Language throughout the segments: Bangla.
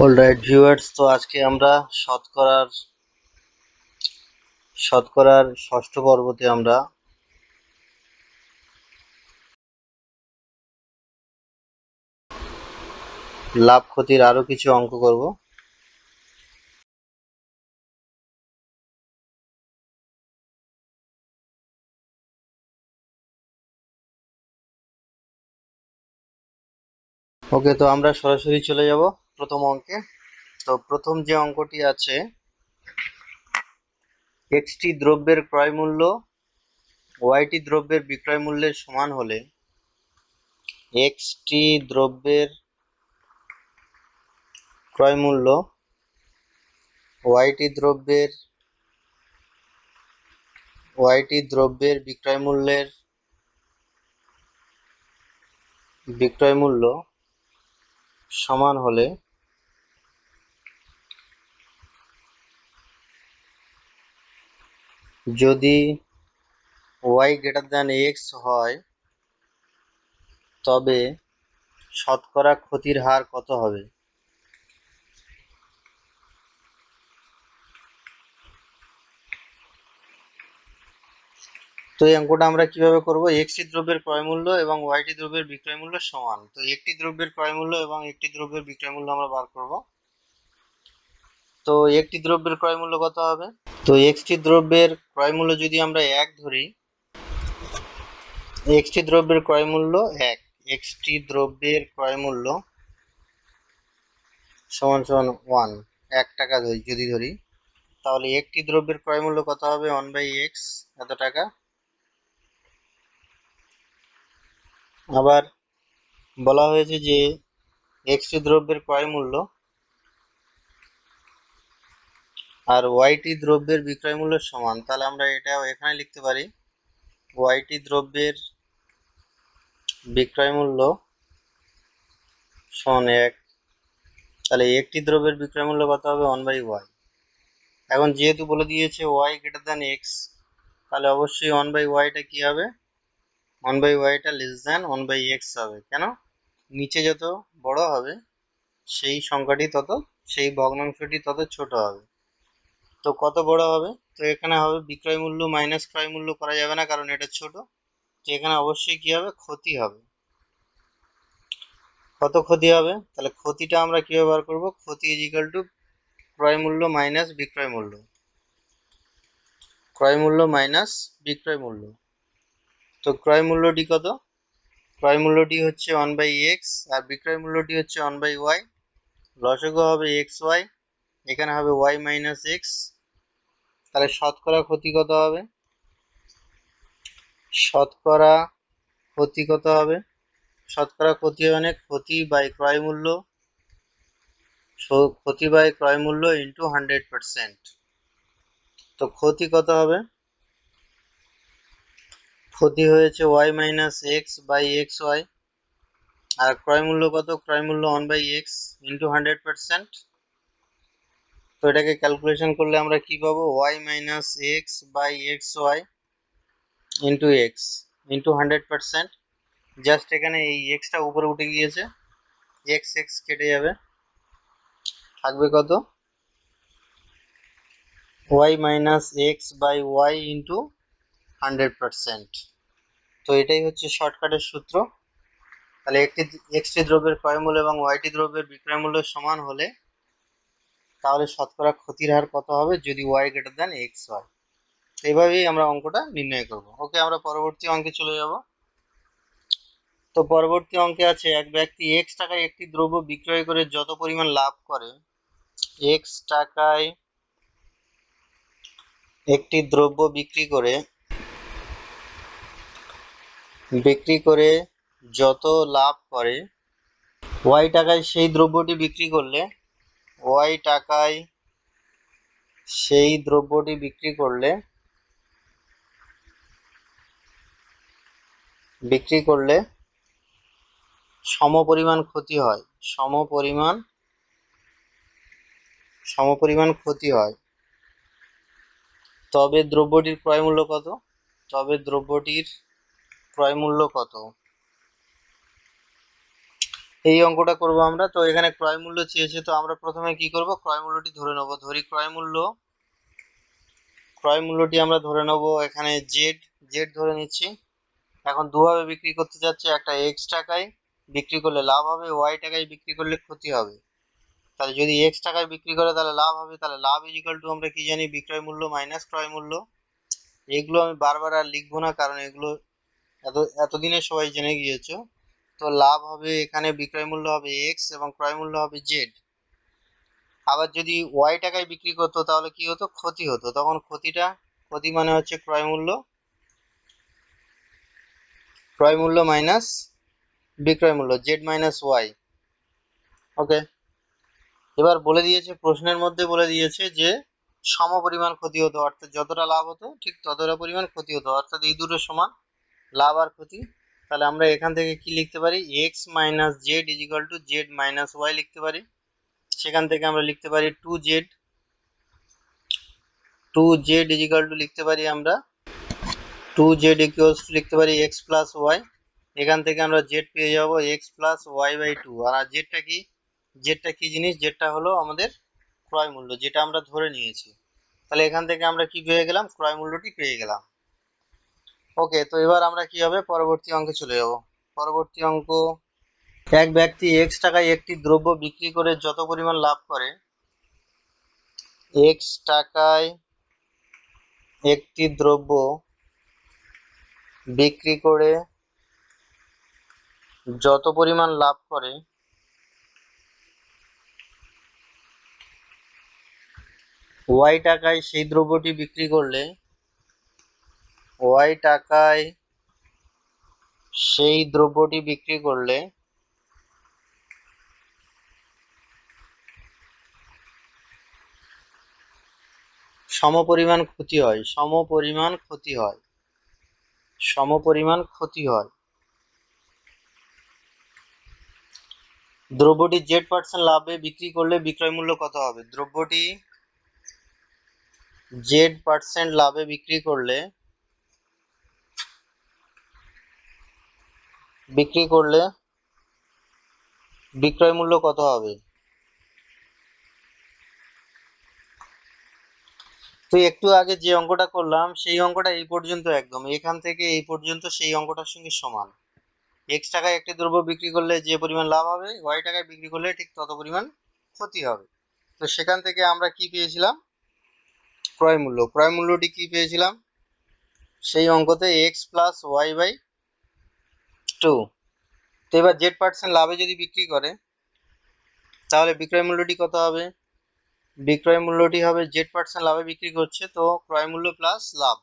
অলরাইট ভিউয়ার্স, তো আজকে আমরা শতকরার ষষ্ঠ পর্বতে আমরা লাভ ক্ষতির আরো কিছু অঙ্ক করব। ওকে, তো আমরা সরাসরি চলে যাব প্রথম অঙ্কে। তো প্রথম যে অঙ্কটি আছে, এক্সটি দ্রব্যের ক্রয় মূল্য ওয়াইটি দ্রব্যের বিক্রয় মূল্যের সমান হলে এক্সটি দ্রব্যের ক্রয় মূল্য ওয়াইটি দ্রব্যের বিক্রয় মূল্য সমান হলে যদি y গ্রেটার দ্যান x হয় তবে শতকরা ক্ষতির হার কত হবে? তো এই অঙ্কটা আমরা কিভাবে করব? একটি দ্রব্যের ক্রয় মূল্য এবং ওয়াইটি দ্রব্যের বিক্রয় মূল্য সমান। তো একটি দ্রব্যের ক্রয় মূল্য এবং একটি দ্রব্যের বিক্রয় মূল্য আমরা বার করব। তো একটি দ্রব্যের ক্রয় মূল্য কত হবে? তো একটি দ্রব্যের ক্রয় মূল্য যদি আমরা 1 ধরি, একটি দ্রব্যের ক্রয় মূল্য 1, একটি দ্রব্যের ক্রয় মূল্য সমান সমান 1 টাকা যদি ধরি, তাহলে একটি দ্রব্যের ক্রয় মূল্য কত হবে? 1/x, এত টাকা। আবার বলা হয়েছে যে একটি দ্রব্যের ক্রয় মূল্য আর ওয়াইটি দ্রব্যের বিক্রয় মূল্য সমান, তাহলে আমরা এটাও এখানে লিখতে পারি ওয়াইটি দ্রব্যের বিক্রয় মূল্য সমান 1। তাহলে একটি দ্রব্যের বিক্রয় মূল্য কত হবে? 1/y। এখন যেহেতু বলে দিয়েছে y গ্রেটার দ্যান x, তাহলে অবশ্যই 1/yটা কি হবে? 1/yটা লেস দ্যান 1/x হবে। কেন? নিচে যত বড় হবে সেই সংখ্যাটি সেই ভগ্নাংশটি তত ছোট হবে। তো কত বড় হবে? তো এখানে হবে বিক্রয় মূল্য মাইনাস ক্রয় মূল্য, করা যাবে না কারণ এটা ছোট। তো এখানে অবশ্যই কি হবে? ক্ষতি হবে। কত ক্ষতি হবে? তাহলে ক্ষতিটা আমরা কিভাবে বার করব? ক্ষতি ইজ ইকুয়াল টু ক্রয় মূল্য মাইনাস বিক্রয় মূল্য, ক্রয় মূল্য মাইনাস বিক্রয় মূল্য। তো ক্রয় মূল্যটি কত? ক্রয় মূল্যটি হচ্ছে 1/x আর বিক্রয় মূল্যটি হচ্ছে 1/y। লসাগু হবে xy, এখানে হবে y মাইনাস x। তাহলে শতকরা ক্ষতি কত হবে? শতকরা ক্ষতি কত হবে? শতকরা ক্ষতি মানে ক্ষতি বাই ক্রয় মূল্য, ক্ষতি বাই ক্রয় মূল্য ইন্টু 100%। তো ক্ষতি কত হবে? ক্ষতি হয়েছে y minus x by x y, আর ক্রয় মূল্য কত? ক্রয় মূল্য 1/x ইন্টু 100%। তো এটাকে ক্যালকুলেশন করলে আমরা কি পাবো? y minus x by x y into x into 100%। Just এখানে এই এক্সটা উপরে উঠে গিয়েছে, এক্স এক্স কেটে যাবে, থাকবে কত? y minus x by y into 100%। তো এটাই হচ্ছে শর্টকাটের সূত্র। তাহলে একটি দ্রব্যের ক্রয় মূল্য এবং ওয়াইটি দ্রব্যের বিক্রয় মূল্য সমান হলে তাহলে শতকরা ক্ষতির হার কত হবে যদি y গ্রেটার দ্যান এক্স হয়। এইভাবেই আমরা অঙ্কটা নির্ণয় করব। ওকে, আমরা পরবর্তী অঙ্কে চলে যাব। তো পরবর্তী অঙ্কে আছে, এক ব্যক্তি x টাকায় একটি দ্রব্য বিক্রয় করে যত পরিমাণ লাভ করে, x টাকায় একটি দ্রব্য বিক্রি করে যত লাভ করে, y টাকায় সেই দ্রব্যটি বিক্রি করলে, y টাকায় সেই দ্রব্যটি বিক্রি করলে সমপরিমাণ ক্ষতি হয়, সমপরিমাণ ক্ষতি হয়। তবে দ্রব্যটির ক্রয় মূল্য কত? তবে দ্রব্যটির ক্রয় মূল্য কত? এই অঙ্কটা করব আমরা। তো এখানে ক্রয় মূল্য চেয়েছে, তো আমরা প্রথমে কি করব, ক্রয় মূল্যটি ধরে নেব। ধরি ক্রয় মূল্যটি আমরা ধরে নেব এখানে জেড ধরে নিচ্ছি। এখন দুভাবে বিক্রি করতে যাচ্ছে, একটা এক্স টাকায় বিক্রি করলে লাভ হবে, ওয়াই টাকায় বিক্রি করলে ক্ষতি হবে। তাহলে যদি এক্স টাকায় বিক্রি করে তাহলে লাভ হবে, তাহলে লাভ ইজিক্যাল টু আমরা কি জানি, বিক্রয় মূল্য মাইনাস ক্রয় মূল্য। এগুলো আমি বারবার আর লিখবো না, কারণ এগুলো এতদিনে সবাই জেনে গিয়েছো। তো লাভ হবে এখানে, বিক্রয় মূল্য হবে এক্স এবং ক্রয় মূল্য হবে জেড। আবার যদি ওয়াই টাকায় বিক্রি করতো তাহলে কি হতো, ক্ষতি হতো। তখন ক্ষতি মানে হচ্ছে ক্রয় মূল্য মাইনাস বিক্রয় মূল্য, জেড মাইনাস ওয়াই। ওকে, এবার বলে দিয়েছে, প্রশ্নের মধ্যে বলে দিয়েছে যে সমপরিমাণ ক্ষতি হতো, অর্থাৎ যতটা লাভ হতো ঠিক ততটা পরিমাণ ক্ষতি হতো, অর্থাৎ এই দুটো সমান, লাভ আর ক্ষতি। তাহলে আমরা এখান থেকে কি লিখতে পারি, x minus z equal to z minus y লিখতে পারি। সেখান থেকে আমরা লিখতে পারি টু জেড ইজিক্যাল টু লিখতে পারি আমরা লিখতে পারি এক্স প্লাস ওয়াই। এখান থেকে আমরা জেড পেয়ে যাব x plus y by two. আর জেডটা কি জিনিস, জেডটা হলো আমাদের ক্রয় মূল্য, যেটা আমরা ধরে নিয়েছি। তাহলে এখান থেকে আমরা কি পেয়ে গেলাম, ক্রয় মূল্যটি পেয়ে গেলাম। ওকে, তো এবার আমরা কি হবে, পরবর্তী অঙ্কে চলে যাব। পরবর্তী অঙ্ক, এক ব্যক্তি এক্স টাকায় একটি দ্রব্য বিক্রি করে যত পরিমাণ লাভ করে, এক্স টাকায় একটি দ্রব্য বিক্রি করে যত পরিমাণ লাভ করে, ওয়াই টাকায় সেই দ্রব্যটি বিক্রি করলে, ওয়াই টাকায় সেই দ্রব্যটি বিক্রি করলে সমপরিমাণ ক্ষতি হয়, দ্রব্যটি Z% লাভে বিক্রি করলে বিক্রয় মূল্য কত হবে? দ্রব্যটি Z% লাভে বিক্রি করলে বিক্রয় মূল্য কত হবে? তো একটু আগে যে অঙ্কটা করলাম সেই অঙ্কটা এই পর্যন্ত, একদম এখান থেকে এই পর্যন্ত সেই অঙ্কটার সঙ্গে সমান। এক্স টাকায় একটি দ্রব্য বিক্রি করলে যে পরিমাণ লাভ হবে, ওয়াই টাকায় বিক্রি করলে ঠিক তত পরিমাণ ক্ষতি হবে। তো সেখান থেকে আমরা কি পেয়েছিলাম, ক্রয় মূল্যটি কি পেয়েছিলাম, সেই অঙ্কতে x plus y by two. তো এবার Z% লাভে যদি বিক্রি করে তাহলে বিক্রয় মূল্যটি কত হবে? বিক্রয় মূল্যটি হবে, Z% লাভে বিক্রি করছে, তো ক্রয় মূল্য প্লাস লাভ।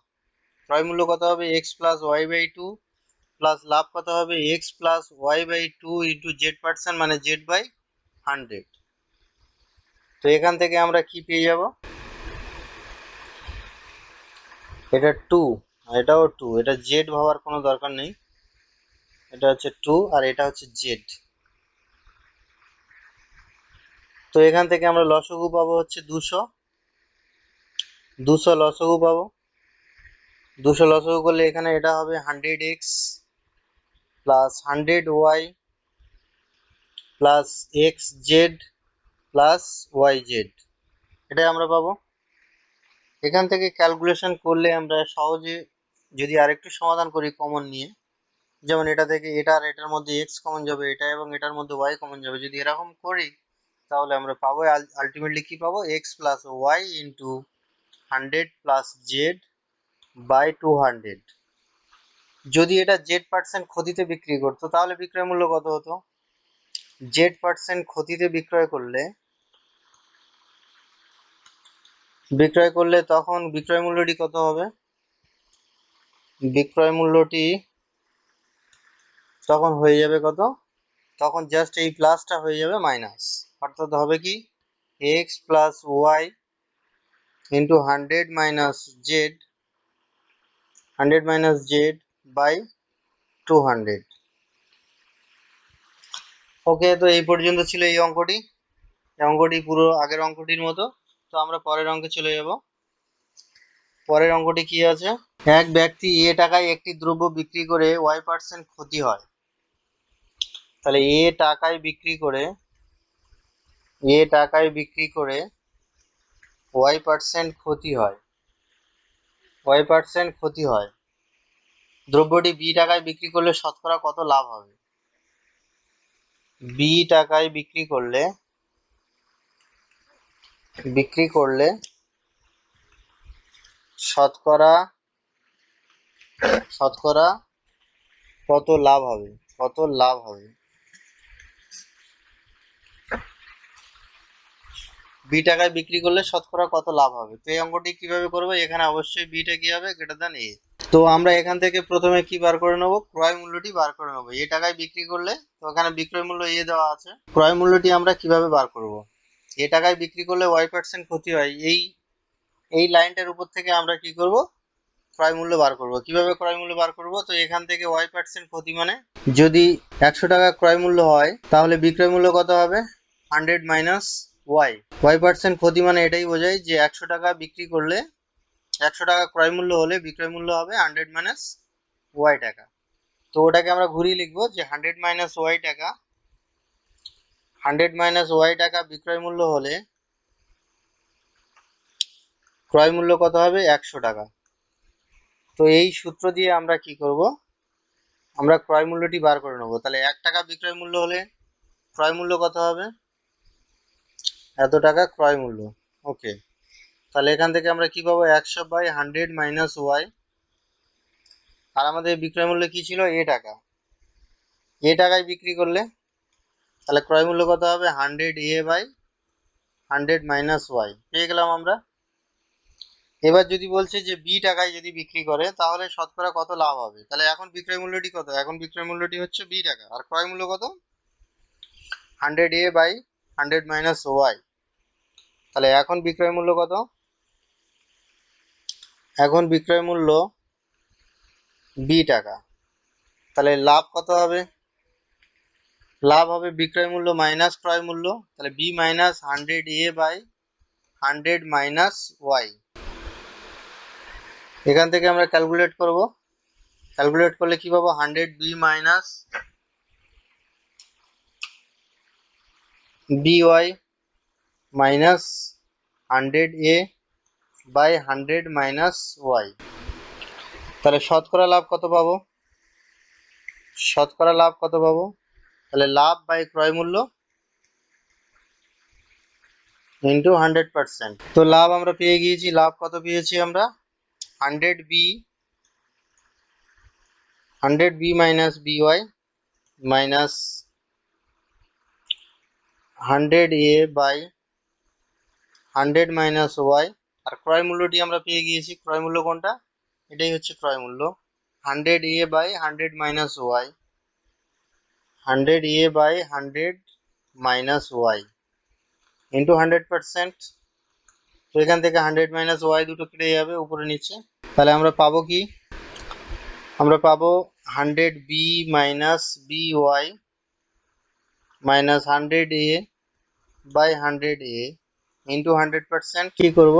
ক্রয় মূল্য কত হবে, x plus y by two, plus লাভ কত হবে, x plus y by two into Z% মানে জেড বাই 100। তো এখান থেকে আমরা কি পেয়ে যাব, এটা টু, এটাও টু, এটা জেড ভাবার কোনো দরকার নেই, এটা হচ্ছে টু আর এটা হচ্ছে জেড। তো এখান থেকে আমরা লসগু পাবো হচ্ছে 200 লসগু পাবো। 200 লসগু করলে এখানে এটা হবে 100x plus 100y plus xz plus yz, এটাই আমরা পাবো। এখান থেকে ক্যালকুলেশন করলে আমরা সহজে, যদি আরেকটু সমাধান করি কমন নিয়ে, যেমন এটা থেকে এটা আর এটার মধ্যে x কমন যাবে, এটা এবং এটার মধ্যে y কমন যাবে, যদি এরকম করি তাহলে আমরা পাবো আলটিমেটলি কি পাবো, x plus y into 100 plus z by 200। যদি এটা Z% ক্ষতিতে বিক্রি করতো তাহলে বিক্রয় মূল্য কত হতো? Z% ক্ষতিতে বিক্রয় করলে তখন বিক্রয় মূল্যটি কত হবে? বিক্রয় মূল্যটি তখন হয়ে যাবে কত, তখন জাস্ট এই প্লাসটা হয়ে যাবে মাইনাস, অর্থাৎ হবে কি, x plus y into 100 minus z by 200। Okay, তো এই পর্যন্ত ছিল এই অঙ্কটি পুরো আগের অঙ্কটির মতো। তো আমরা পরের অঙ্কে চলে যাব। পরের অঙ্কটি কি আছে, এক ব্যক্তি এ টাকায় একটি দ্রব্য বিক্রি করে y% ক্ষতি হয়, তাহলে এ টাকায় বিক্রি করে y% ক্ষতি হয়, দ্রব্যটি বি টাকায় বিক্রি করলে শতকরা কত লাভ হবে? বি টাকায় বিক্রি করলে শতকরা কত লাভ হবে? বি টাকায় বিক্রি করলে শতকরা কত লাভ হবে? তো এই অঙ্কটি কিভাবে করবো? এখানে অবশ্যই বিটা কি হবে? Greater than a. তো আমরা এখান থেকে প্রথমে কি বার করে নেবো? ক্রয় মূল্যটি বার করে নেবো। এ টাকায় বিক্রি করলে, তো এখানে বিক্রয় মূল্য এ দেওয়া আছে। ক্রয় মূল্যটি আমরা কিভাবে বার করব? এ টাকায় বিক্রি করলে y% ক্ষতি হয়, এই লাইনটার উপর থেকে আমরা কি করব? ক্রয় মূল্য বার করব। কিভাবে ক্রয় মূল্য বার করব? তো এখান থেকে y% ক্ষতি মানে যদি 100 টাকা ক্রয় মূল্য হয় তাহলে বিক্রয় মূল্য কত হবে? 100 মাইনাস y% ক্ষতি মানে এটাই বোঝায় যে 100 টাকা বিক্রি করলে, 100 টাকা ক্রয় মূল্য হলে বিক্রয় মূল্য হবে 100 মাইনাস y টাকা। তো ওটাকে আমরা ঘুরিয়ে লিখবো যে 100 মাইনাস y টাকা, 100 মাইনাস y টাকা বিক্রয় মূল্য হলে ক্রয় মূল্য কত হবে? 100 টাকা। তো এই সূত্র দিয়ে আমরা কি করব? আমরা ক্রয় মূল্যটি বার করে নেব। তাহলে 1 টাকা বিক্রয় মূল্য হলে ক্রয় মূল্য কত হবে? এত টাকা ক্রয় মূল্য। ওকে, তাহলে এখান থেকে আমরা কি পাবো? 100 বাই 100 মাইনাস y। আর আমাদের বিক্রয় মূল্য কি ছিল? এ টাকা। এ টাকায় বিক্রি করলে তাহলে ক্রয় মূল্য কত হবে? 100 a বাই 100 মাইনাস y পেয়ে গেলাম আমরা। এবার যদি বলছে যে বি টাকায় যদি বিক্রি করে তাহলে শতকরা কত লাভ হবে? তাহলে এখন বিক্রয় মূল্যটি কত? এখন বিক্রয় মূল্যটি হচ্ছে বি টাকা, আর ক্রয় মূল্য কত? 100 a বাই 100 মাইনাস y। তাহলে এখন বিক্রয় মূল্য কত? এখন বিক্রয় মূল্য বি টাকা। তাহলে লাভ কত হবে? লাভ হবে বিক্রয় মূল্য মাইনাস ক্রয় মূল্য। তাহলে b minus 100 a by 100 minus y। এখান থেকে আমরা ক্যালকুলেট করব। ক্যালকুলেট করলে কি পাবো? 100 b minus by minus 100 a by 100 minus y। তাহলে শতকরা লাভ কত পাবো? তাহলে লাভ বাই ক্রয় মূল্য ইন্টু 100%। তো লাভ আমরা পেয়ে গিয়েছি। লাভ কত পেয়েছি আমরা? 100 b minus by minus 100 a by 100 minus y। আর ক্রয় মূল্যটি আমরা পেয়ে গিয়েছি। ক্রয় মূল্য কোনটা? এটাই হচ্ছে ক্রয় মূল্য, 100 a by 100 minus y, 100 a by 100 minus y into 100%। তো এখান থেকে 100 মাইনাস y দুটো কেটে যাবে উপরে নিচে। তাহলে আমরা পাবো কি? আমরা পাবো 100 b minus by minus 100 a by 100 a into 100%। কি করব?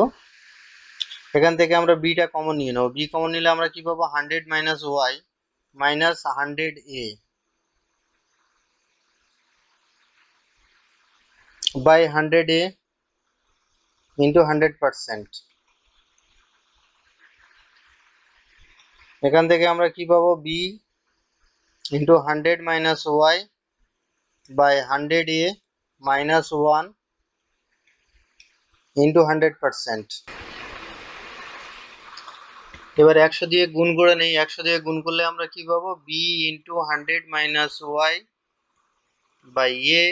এখান থেকে আমরা বিটা কমন নিয়ে নেবো। বি কমন নিলে আমরা কি পাবো? 100 minus y minus 100 a by 100 a into 100%। এখান থেকে আমরা কি পাবো? B into 100 minus y by 100 a minus 1 into 100%। এবার 100 দিয়ে গুণ করে নেই। 100 দিয়ে গুণ করলে আমরা কি পাবো? B into 100 minus y by a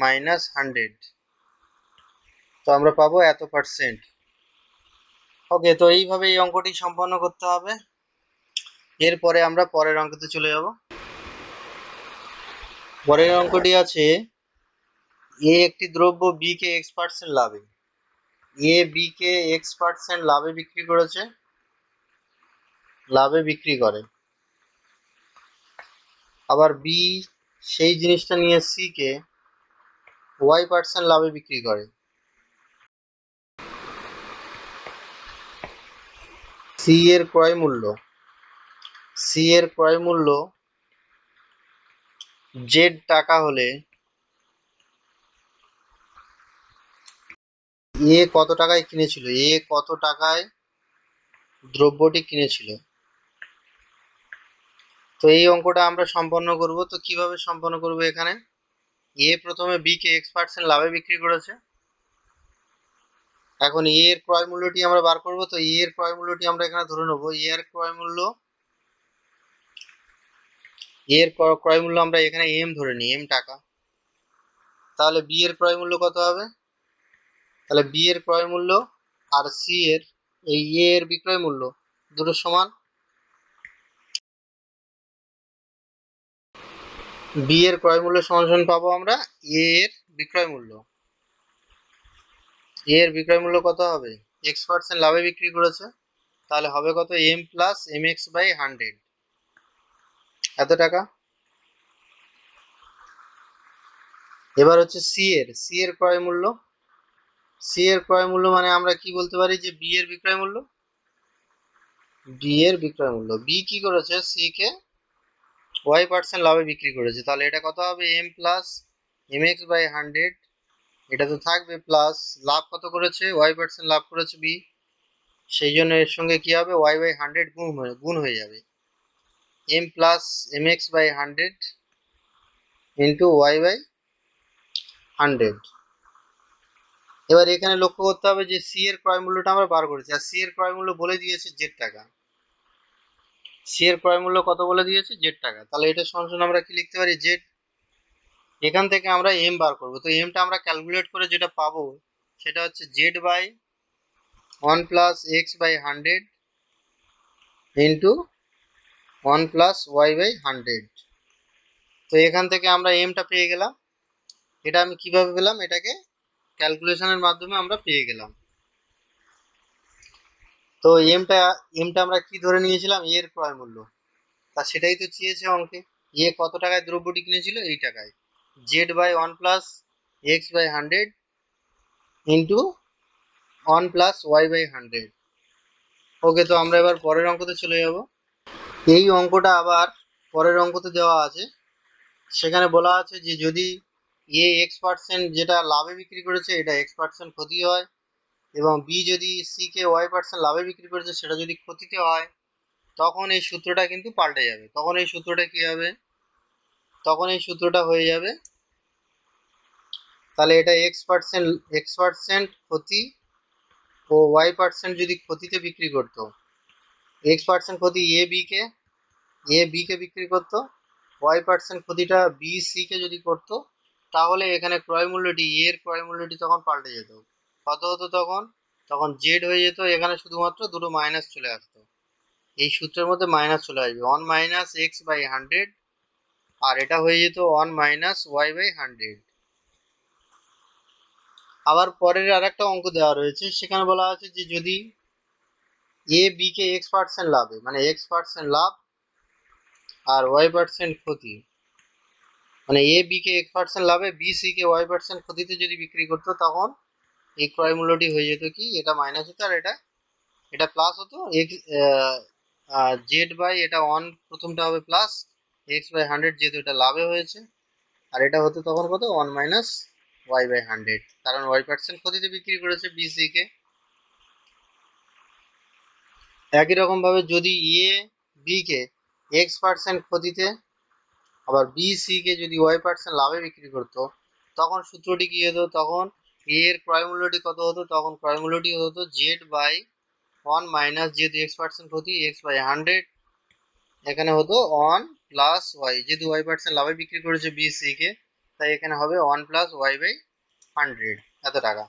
minus 100। তো আমরা পাবো এত পার্সেন্ট। ওকে, তো এইভাবে এই অঙ্কটি সম্পন্ন করতে হবে। এরপরে আমরা পরের অঙ্কতে চলে যাব। পরের অঙ্কটি আছে, এ একটি দ্রব্য বি কে x% লাভে, এ বি কে x% লাভে বিক্রি করে, আবার বি সেই জিনিসটা নিয়ে সি কে y% লাভে বিক্রি করে। সি এর ক্রয় মূল্য জেড টাকা হলে এ কত টাকায় কিনেছিল, এ কত টাকায় দ্রব্যটি কিনেছিল। তো এই অঙ্কটা আমরা সম্পন্ন করব। তো কিভাবে সম্পন্ন করব, এখানে এ প্রথমে বি কে x% লাভে বিক্রি করেছে। এখন এ এর ক্রয় মূল্যটি আমরা বার করব। তো এ এর ক্রয় মূল্যটি আমরা এখানে ধরে নেব। এ এর ক্রয় মূল্য, এর ক্রয় মূল্য আমরা এখানে এম ধরে নিই, এম টাকা। তাহলে বি এর ক্রয় মূল্য কত হবে, তাহলে বি এর ক্রয় মূল্য আর সি এর, এই এ এর বিক্রয় মূল্য দুটো সমান। বি এর ক্রয় মূল্য সমান সমান পাবো আমরা এ এর বিক্রয় মূল্য। এ এর বিক্রয় মূল্য কত হবে, x% লাভে বিক্রি করেছে, তাহলে হবে কত, m plus m x by 100, এত টাকা। এবার হচ্ছে সি এর ক্রয় মূল্য। সি এর ক্রয় মূল্য মানে আমরা কি বলতে পারি, যে বি এর বিক্রয় মূল্য, বি এর বিক্রয় মূল্য। বি কি করেছে, সি কে y% লাভে বিক্রি করেছে, তাহলে এটা কত হবে, m plus m x by 100, এটা তো থাকবে, প্লাস লাভ কত করেছে, y% লাভ করেছে বি, সেই জন্য এর সঙ্গে কি হবে, y বাই 100 গুণ হয়ে যাবে, m plus m x by 100 into y by 100। এবার এখানে লক্ষ্য করতে হবে যে সি এর ক্রয় মূল্যটা আমরা বার করেছি, আর সি এর ক্রয় মূল্য বলে দিয়েছে জেড টাকা। সি এর ক্রয় মূল্য কত বলে দিয়েছে, জেড টাকা। তাহলে এটা সমান আমরা কি লিখতে পারি, জেড। এখান থেকে আমরা এম বার করব। তো এমটা আমরা ক্যালকুলেট করে যেটা পাবো সেটা হচ্ছে z by 1 plus x by 100 into 1 plus y by 100। তো এখান থেকে আমরা এমটা পেয়ে গেলাম। এটা আমি কিভাবে পেলাম, এটাকে ক্যালকুলেশনের মাধ্যমে আমরা পেয়ে গেলাম। তো এমটা এমটা আমরা কি ধরে নিয়েছিলাম, এর ক্রয় মূল্য, তা সেটাই তো চেয়েছে অঙ্কে। এ কত টাকায় দ্রব্যটি কিনেছিল, এই টাকায়। Z by 1 plus x by 100 into 1 plus y by 100। Okay, তো আমরা এবার পরের অঙ্কতে চলে যাব। এই অঙ্কটা আবার পরের অঙ্কতে দেওয়া আছে। সেখানে বলা আছে যে যদি এ x% যেটা লাভে বিক্রি করেছে এটা x% ক্ষতি হয়, এবং বি যদি সি কে y% লাভে বিক্রি করেছে সেটা যদি ক্ষতিতে হয়, তখন এই সূত্রটা কিন্তু পাল্টে যাবে। তখন এই সূত্রটা কি হবে, তখন এই সূত্রটা হয়ে যাবে, তাহলে এটা x% ক্ষতি ও y% যদি ক্ষতিতে বিক্রি করতো, x% ক্ষতি এ বি কে বিক্রি করতো, y% ক্ষতিটা বি সি কে যদি করতো, তাহলে এখানে ক্রয় মূল্যটি এর ক্রয় মূল্যটি তখন পাল্টে যেত। কত হতো তখন, তখন জেড হয়ে যেত, এখানে শুধুমাত্র দুটো মাইনাস চলে আসতো, এই সূত্রের মধ্যে মাইনাস চলে আসবে, 1 মাইনাস এক্স বাই 100, আর এটা হয়ে যেত 1 মাইনাস ওয়াই বাই 100। আবার পরের আর একটা অঙ্ক দেওয়া রয়েছে, সেখানে বলা আছে যে যদি এ বি কে x% লাভে, মানে x% লাভ আর y% ক্ষতি, মানে এ বি কে x% লাভে বি সি কে y% ক্ষতিতে যদি বিক্রি করতো, তখন এই ক্রয় মূল্যটি হয়ে যেত কি, এটা মাইনাস হতো আর এটা এটা প্লাস হতো। জেড বাই এটা 1 প্রথমটা হবে প্লাস এক্স বাই 100, যেহেতু এটা লাভে হয়েছে, আর এটা হতো তখন কত, 1 মাইনাস ওয়াই বাই 100, কারণ y% ক্ষতিতে বিক্রি করেছে বি সি কে। একই রকম ভাবে যদি এ বি কে x% ক্ষতিতে, আবার বি সি কে যদি y% লাভে বিক্রি করতো, তখন সূত্রটি কি হতো, তখন এ এর ক্রয় মূল্যটি কত হতো, তখন ক্রয় মূল্যটি হতো জেড বাই 1 মাইনাস, যেহেতু x% ক্ষতি এক্স বাই 100, এখানে হতো 1 প্লাস ওয়াই, যেহেতু y% লাভে বিক্রি করেছে বি সি কে, তাই এখানে হবে 1 প্লাস ওয়াই বাই 100, এত টাকা।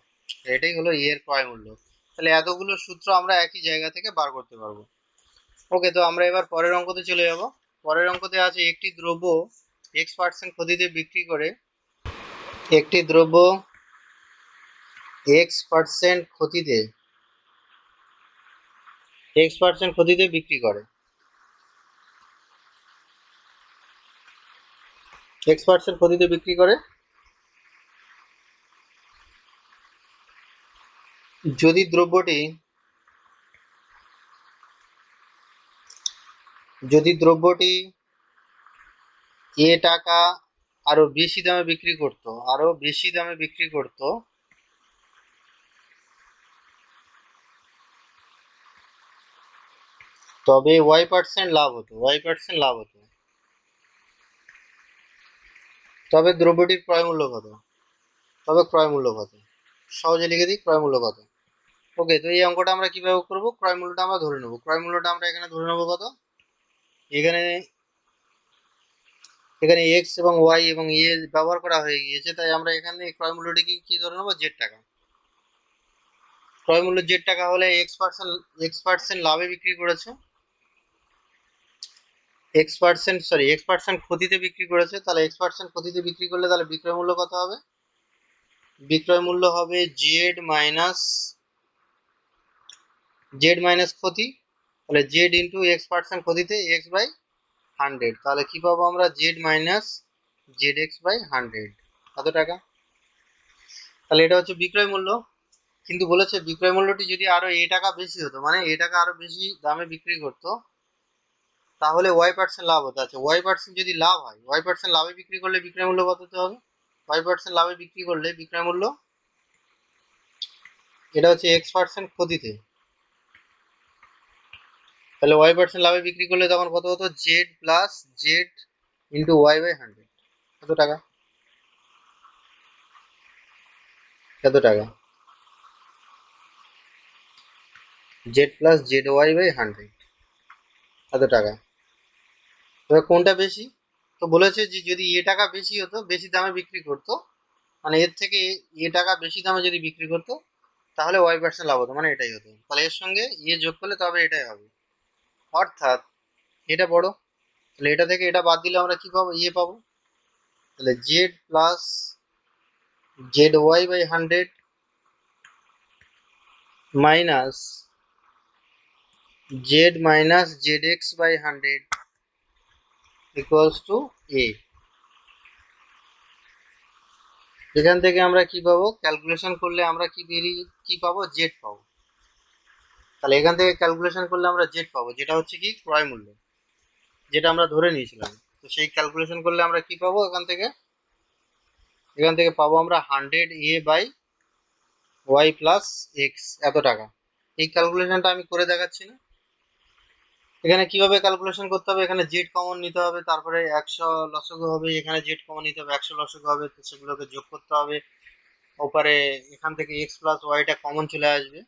এটাই হলো এর ক্রয় মূল্য। তাহলে এতগুলো সূত্র আমরা একই জায়গা থেকে বার করতে পারবো। ওকে, তো আমরা এবার পরের অঙ্কতে চলে যাব। পরের অঙ্কতে আছে একটি দ্রব্য x% ক্ষতিতে বিক্রি করে, একটি দ্রব্য x% ক্ষতিতে ক্ষতিতে বিক্রি করে, x% ক্ষতিতে বিক্রি করে, যদি দ্রব্যটি এ টাকা আরো বেশি দামে বিক্রি করতো, আরো বেশি দামে বিক্রি করতো, তবে y% লাভ হতো, y% লাভ হতো। তবে দ্রব্যটির ক্রয় মূল্য কত? তবে ক্রয় মূল্য কত? সহজে লিখে দিই, ক্রয় মূল্য কত। ওকে, তো এই অঙ্কটা আমরা কিভাবে করব? ক্রয় মূল্যটা আমরা ধরে নেব। ক্রয় মূল্যটা আমরা এখানে ধরে নেব কত? এখানে এখানে এক্স এবং ওয়াই এবং এ ব্যবহার করা হয়ে গিয়েছে, তাই আমরা এখানে ক্রয় মূল্যটিকে কি ধরে নেব? জেড টাকা। ক্রয় মূল্য জেড টাকা হলে এক্স পার্সেন্ট লাভে বিক্রি করেছে, এক্স পার্সেন্ট ক্ষতিতে বিক্রি করেছে, তাহলে এক্স% ক্ষতিতে বিক্রি করলে তাহলে বিক্রয় মূল্য কত হবে? বিক্রয় মূল্য হবে জেড মাইনাস ক্ষতি, তাহলে জেড ইন্টু এক্স% ক্ষতিতে এক্স বাই 100, তাহলে কি পাবো আমরা? z-zx/100 কত টাকা? তাহলে এটা হচ্ছে বিক্রয় মূল্য। কিন্তু বলেছে বিক্রয় মূল্যটি যদি আরো টাকা বেশি হতো, মানে টাকা আরো বেশি দামে বিক্রি করতো, তাহলে y% লাভ হতো। আচ্ছা, y% যদি লাভ হয়, y% লাভে বিক্রি করলে বিক্রয় মূল্য কত হতে হবে? y% লাভে বিক্রি করলে বিক্রয় মূল্য, এটা হচ্ছে x% ক্ষতিতে, তাহলে y% লাভে বিক্রি করলে তখন কত হতো? z+z/y/100 কত টাকা? কত টাকা? z+zy/100 কত টাকা? তবে কোনটা বেশি? তো বলেছে যে যদি টাকা বেশি হতো, বেশি দামে বিক্রি করতো, মানে এর থেকে টাকা বেশি দামে যদি বিক্রি করতো, তাহলে y% লাভ হতো, মানে এটাই হতো। তাহলে এর সঙ্গে যোগ করলে তবে এটাই হবে, অর্থাৎ এটা বড়। তাহলে এটা থেকে এটা বাদ দিলে আমরা কি পাবো? পাবো। তাহলে z+zy/100 minus z-zx/100 equals to a। এখান থেকে আমরা কি পাবো? ক্যালকুলেশন করলে আমরা কি পাবো? জেড পাবো। তাহলে এখান থেকে ক্যালকুলেশন করলে আমরা জেড পাবো, যেটা হচ্ছে কি ক্রয় মূল্য, যেটা আমরা ধরে নিয়েছিলাম। তো সেই ক্যালকুলেশন করলে আমরা কি পাবো? এখান থেকে পাবো আমরা 100a/y+x এত টাকা। এই ক্যালকুলেশনটা আমি করে দেখাচ্ছি না। এখানে কিভাবে ক্যালকুলেশন করতে হবে? এখানে জেড কমন নিতে হবে, তারপরে 100 লসগু হবে, এখানে জেড কমন নিতে হবে, 100 লসগু হবে, তো সেগুলোকে যোগ করতে হবে। ওপারে এখান থেকে x+y কমন চলে আসবে।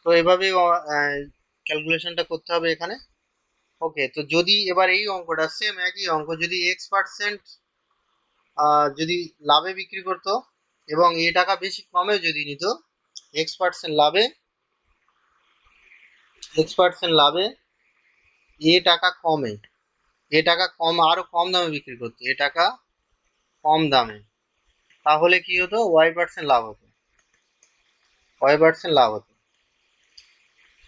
তো এভাবেই ক্যালকুলেশনটা করতে হবে এখানে। ওকে, তো যদি এবার এই অঙ্কটা সেম একই অঙ্ক, যদি x% যদি লাভে বিক্রি করতো এবং টাকা বেশি কমে যদি নিত, এক্স পার্সেন্ট লাভে টাকা কমে, টাকা কম, আরো কম দামে বিক্রি করতো, টাকা কম দামে, তাহলে কি হতো? y% লাভ হতো, y% লাভ হতো।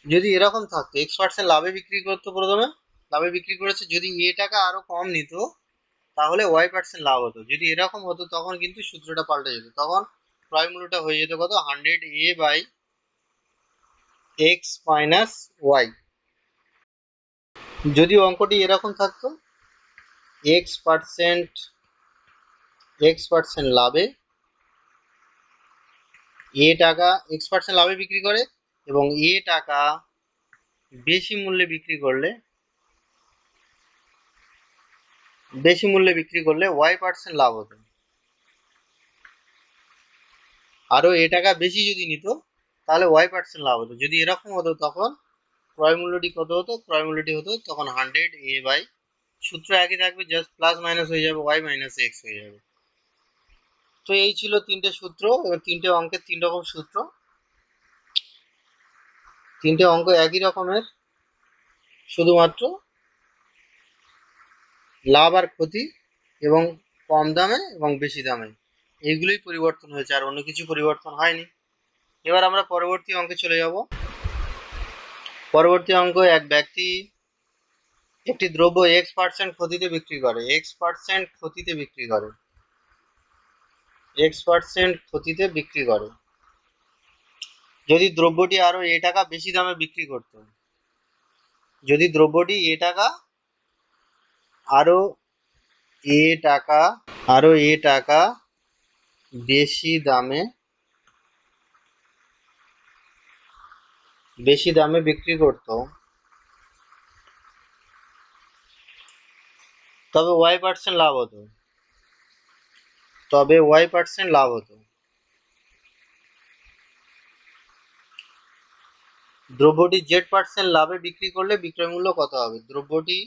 যদি এরকম থাকতো, x% লাভে বিক্রি করতো, প্রথমে লাভে বিক্রি করেছে, যদি টাকা আরো কম নিত, তাহলে y% লাভ হতো। যদি এরকম হতো, তখন কিন্তু সূত্রটা পাল্টে যেত, তখন ক্রয় মূল্যটা হয়ে যেত কত? 100a/x-y। যদি অঙ্কটি এরকম থাকতো, এক্স পার্সেন্ট লাভে টাকা, x% লাভে বিক্রি করে এবং টাকা বেশি মূল্যে বিক্রি করলে, y% লাভ হতো। আরো টাকা বেশি যদি নিত, তাহলে y% লাভ হতো। যদি এরকম হতো, তখন ক্রয় মূল্যটি কত হতো? ক্রয় মূল্যটি হতো তখন 100a/, সূত্র একই থাকবে, জাস্ট প্লাস মাইনাস হয়ে যাবে, y-x হয়ে যাবে। তো এই ছিল তিনটে সূত্র। এবার তিনটে অঙ্কের তিন রকম সূত্র, তিনটে অঙ্ক একই রকমের, শুধুমাত্র লাভ আর ক্ষতি এবং কম দামে এবং বেশি দামে, এইগুলোই পরিবর্তন হয়েছে, আর অন্য কিছু পরিবর্তন হয়নি। এবার আমরা পরবর্তী অঙ্কে চলে যাব। পরবর্তী অঙ্ক, এক ব্যক্তি একটি দ্রব্য x% ক্ষতিতে বিক্রি করে, x% ক্ষতিতে বিক্রি করে, যদি দ্রব্যটি আরো টাকা বেশি দামে বিক্রি করতো, যদি দ্রব্যটি টাকা আরো এ টাকা আরো এ টাকা বেশি দামে বিক্রি করত, তবে y% লাভ হতো, দ্রব্যটি z% লাভে বিক্রি করলে বিক্রয় মূল্য কত হবে? দ্রব্যটি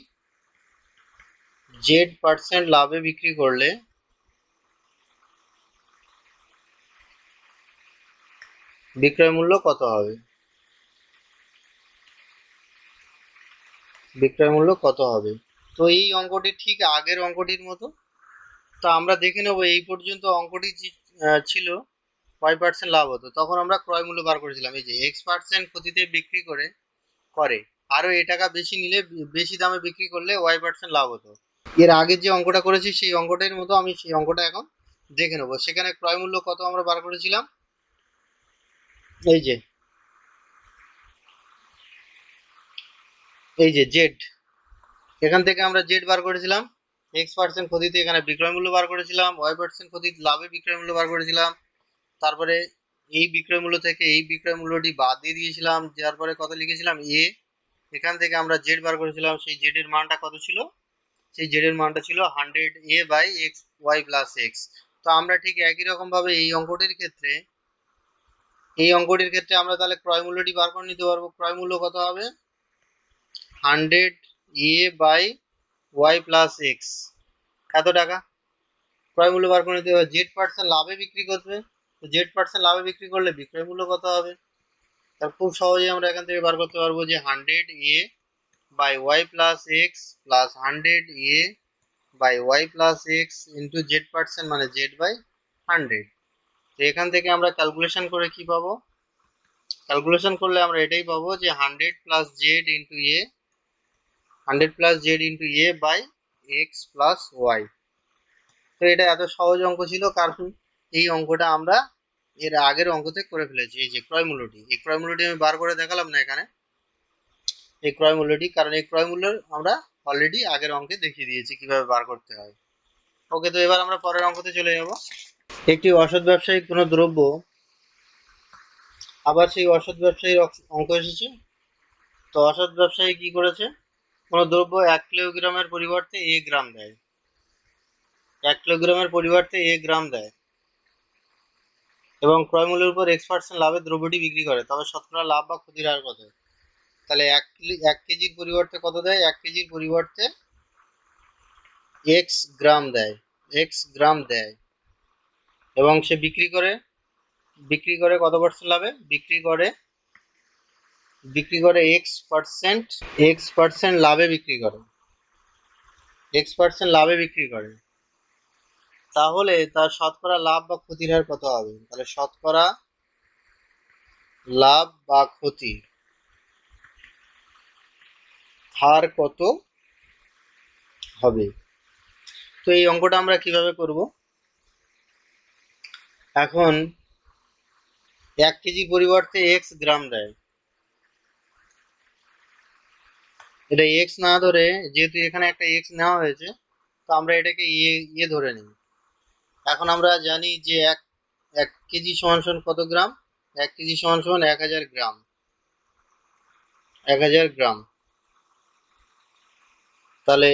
z% লাভে বিক্রি করলে বিক্রয় মূল্য কত হবে? তো এই অঙ্কটি ঠিক আগের অঙ্কটির মতো। তো আমরা দেখে নেবো এই পর্যন্ত অঙ্কটি ছিল y% লাভ হতো, তখন আমরা ক্রয় মূল্য বার করেছিলাম। এই যে x% ক্ষতিতে বিক্রি করে আরো এ টাকা বেশি নিলে, বেশি দামে বিক্রি করলে y% লাভ হতো। এর আগে যে অঙ্কটা করেছি সেই অঙ্কটার মতো আমি সেই অঙ্কটা এখন দেখে নেবো। সেখানে ক্রয় মূল্য কত আমরা বার করেছিলাম, এই যে জেড, এখান থেকে আমরা জেড বার করেছিলাম, x% ক্ষতিতে এখানে বিক্রয় মূল্য বার করেছিলাম, y% ক্ষতিতে লাভে বিক্রয় মূল্য বার করেছিলাম, তারপরে এই বিক্রয় মূল্য থেকে এই বিক্রয় মূল্যটি বাদ দিয়ে দিয়েছিলাম, যার পরে কত লিখেছিলাম এ, এখান থেকে আমরা জেড বার করেছিলাম, সেই জেড এর মানটা কত ছিল, সেই জেড এর মানটা ছিল 100a/xy+x। তো আমরা ঠিক একই রকম ভাবে এই অঙ্কটির ক্ষেত্রে আমরা তাহলে ক্রয় মূল্যটি বার করে নিতে পারবো। ক্রয় মূল্য কত হবে? 100a/y+x, এত টাকা ক্রয় মূল্য বার করে নিতে হবে। z% লাভে বিক্রি করবে, তো z% লাভে বিক্রি করলে বিক্রয় মূল্য কত হবে? তার খুব সহজেই আমরা এখান থেকে বার করতে পারবো যে 100a/y+x plus 100a/y+x into z% মানে z/100। তো এখান থেকে আমরা ক্যালকুলেশন করে কি পাবো? ক্যালকুলেশন করলে আমরা এটাই পাবো যে 100 plus z into a by x plus y. তো এটা এত সহজ অঙ্ক ছিল, কারণ এই অঙ্কটা আমরা এর আগের অঙ্কতে করে ফেলেছি। এই যে ক্রয় মূল্যটি, এই ক্রয় মূল্যটি আমি বার করে দেখালাম না এখানে, এই ক্রয় মূল্যটি, কারণ এই ক্রয় মূল্য আমরা অলরেডি আগের অঙ্কে দেখিয়ে দিয়েছি কিভাবে বার করতে হয়। ওকে, তো এবার আমরা পরের অঙ্কতে চলে যাব। একটি অসৎ ব্যবসায়ী কোনো দ্রব্য, আবার সেই অসৎ ব্যবসায়ীর অঙ্ক এসেছে। তো অসৎ ব্যবসায়ী কি করেছে? কোনো দ্রব্য 1 কিলোগ্রামের পরিবর্তে এ গ্রাম দেয়, 1 কিলোগ্রামের পরিবর্তে এ গ্রাম দেয় এবং ক্রয় মূল্যের উপর x% লাভে দ্রব্যটি বিক্রি করে, তবে শতকরা লাভ বা ক্ষতির হার কত? তাহলে 1 কেজির পরিবর্তে কত দেয়? 1 কেজির পরিবর্তে x গ্রাম দেয় এবং সে বিক্রি করে কত পার্সেন্ট লাভে? বিক্রি করে x% লাভে বিক্রি করে। তাহলে তার শতকরা লাভ বা ক্ষতির হার কত হবে? তাহলে শতকরা লাভ বা ক্ষতির হার কত হবে? তো এই অঙ্কটা আমরা কিভাবে করব? এখন 1 কেজির পরিবর্তে x গ্রাম দেয়, এটা x না ধরে, যেহেতু এখানে একটা x নেওয়া হয়েছে, তো আমরা এটাকে এ ধরে নিই। এখন আমরা জানি যে 1 কেজি সমান সমান কত গ্রাম? 1 কেজি সমান সমান 1000 গ্রাম, 1000 গ্রাম। তাহলে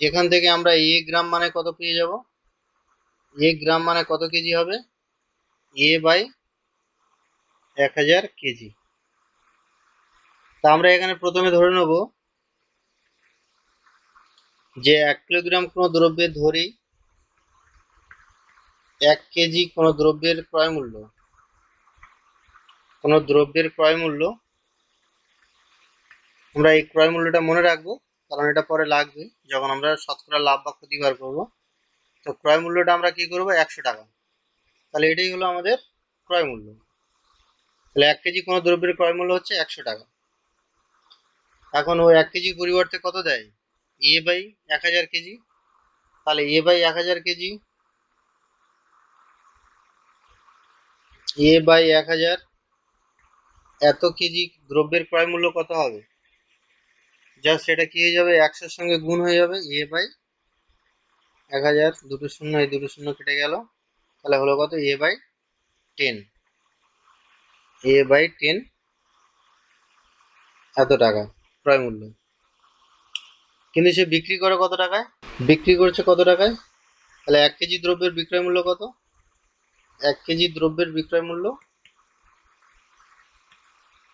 এখান থেকে আমরা এ গ্রাম মানে কত পেয়ে যাব? এ গ্রাম মানে কত কেজি হবে? এ বাই 1000 কেজি। তা আমরা এখানে প্রথমে ধরে নেব যে 1 কিলোগ্রাম কোনো দ্রব্যের ধরি 1 কেজি কোনো দ্রব্যের ক্রয় মূল্য, আমরা এই ক্রয় মূল্যটা মনে রাখবো, কারণ এটা পরে লাগবে যখন আমরা শতকরা লাভ বা ক্ষতি বার করবো। তো ক্রয় মূল্যটা আমরা কি করবো? 100 টাকা। তাহলে এটাই হলো আমাদের ক্রয় মূল্য। তাহলে 1 কেজি কোনো দ্রব্যের ক্রয় মূল্য হচ্ছে 100 টাকা। এখন ও 1 কেজির পরিবর্তে কত দেয়? এ বাই 1000 কেজি। তাহলে এ বাই 1000 কেজি, এ বাই 1000, এত কেজি দ্রব্যের ক্রয় মূল্য কত হবে? জাস্ট এটা কি হয়ে যাবে? 100 এর সঙ্গে গুণ হয়ে যাবে, এ বাই 1000, দুটো শূন্য, এই দুটো শূন্য কেটে গেল, তাহলে হলো কত, a/10, a/10 এত টাকা ক্রয় মূল্য। কিন্তু সে বিক্রি করে কত টাকায়, বিক্রি করছে কত টাকায়, তাহলে 1 কেজি দ্রব্যের বিক্রয় মূল্য কত, 1 কেজি দ্রব্যের বিক্রয় মূল্য,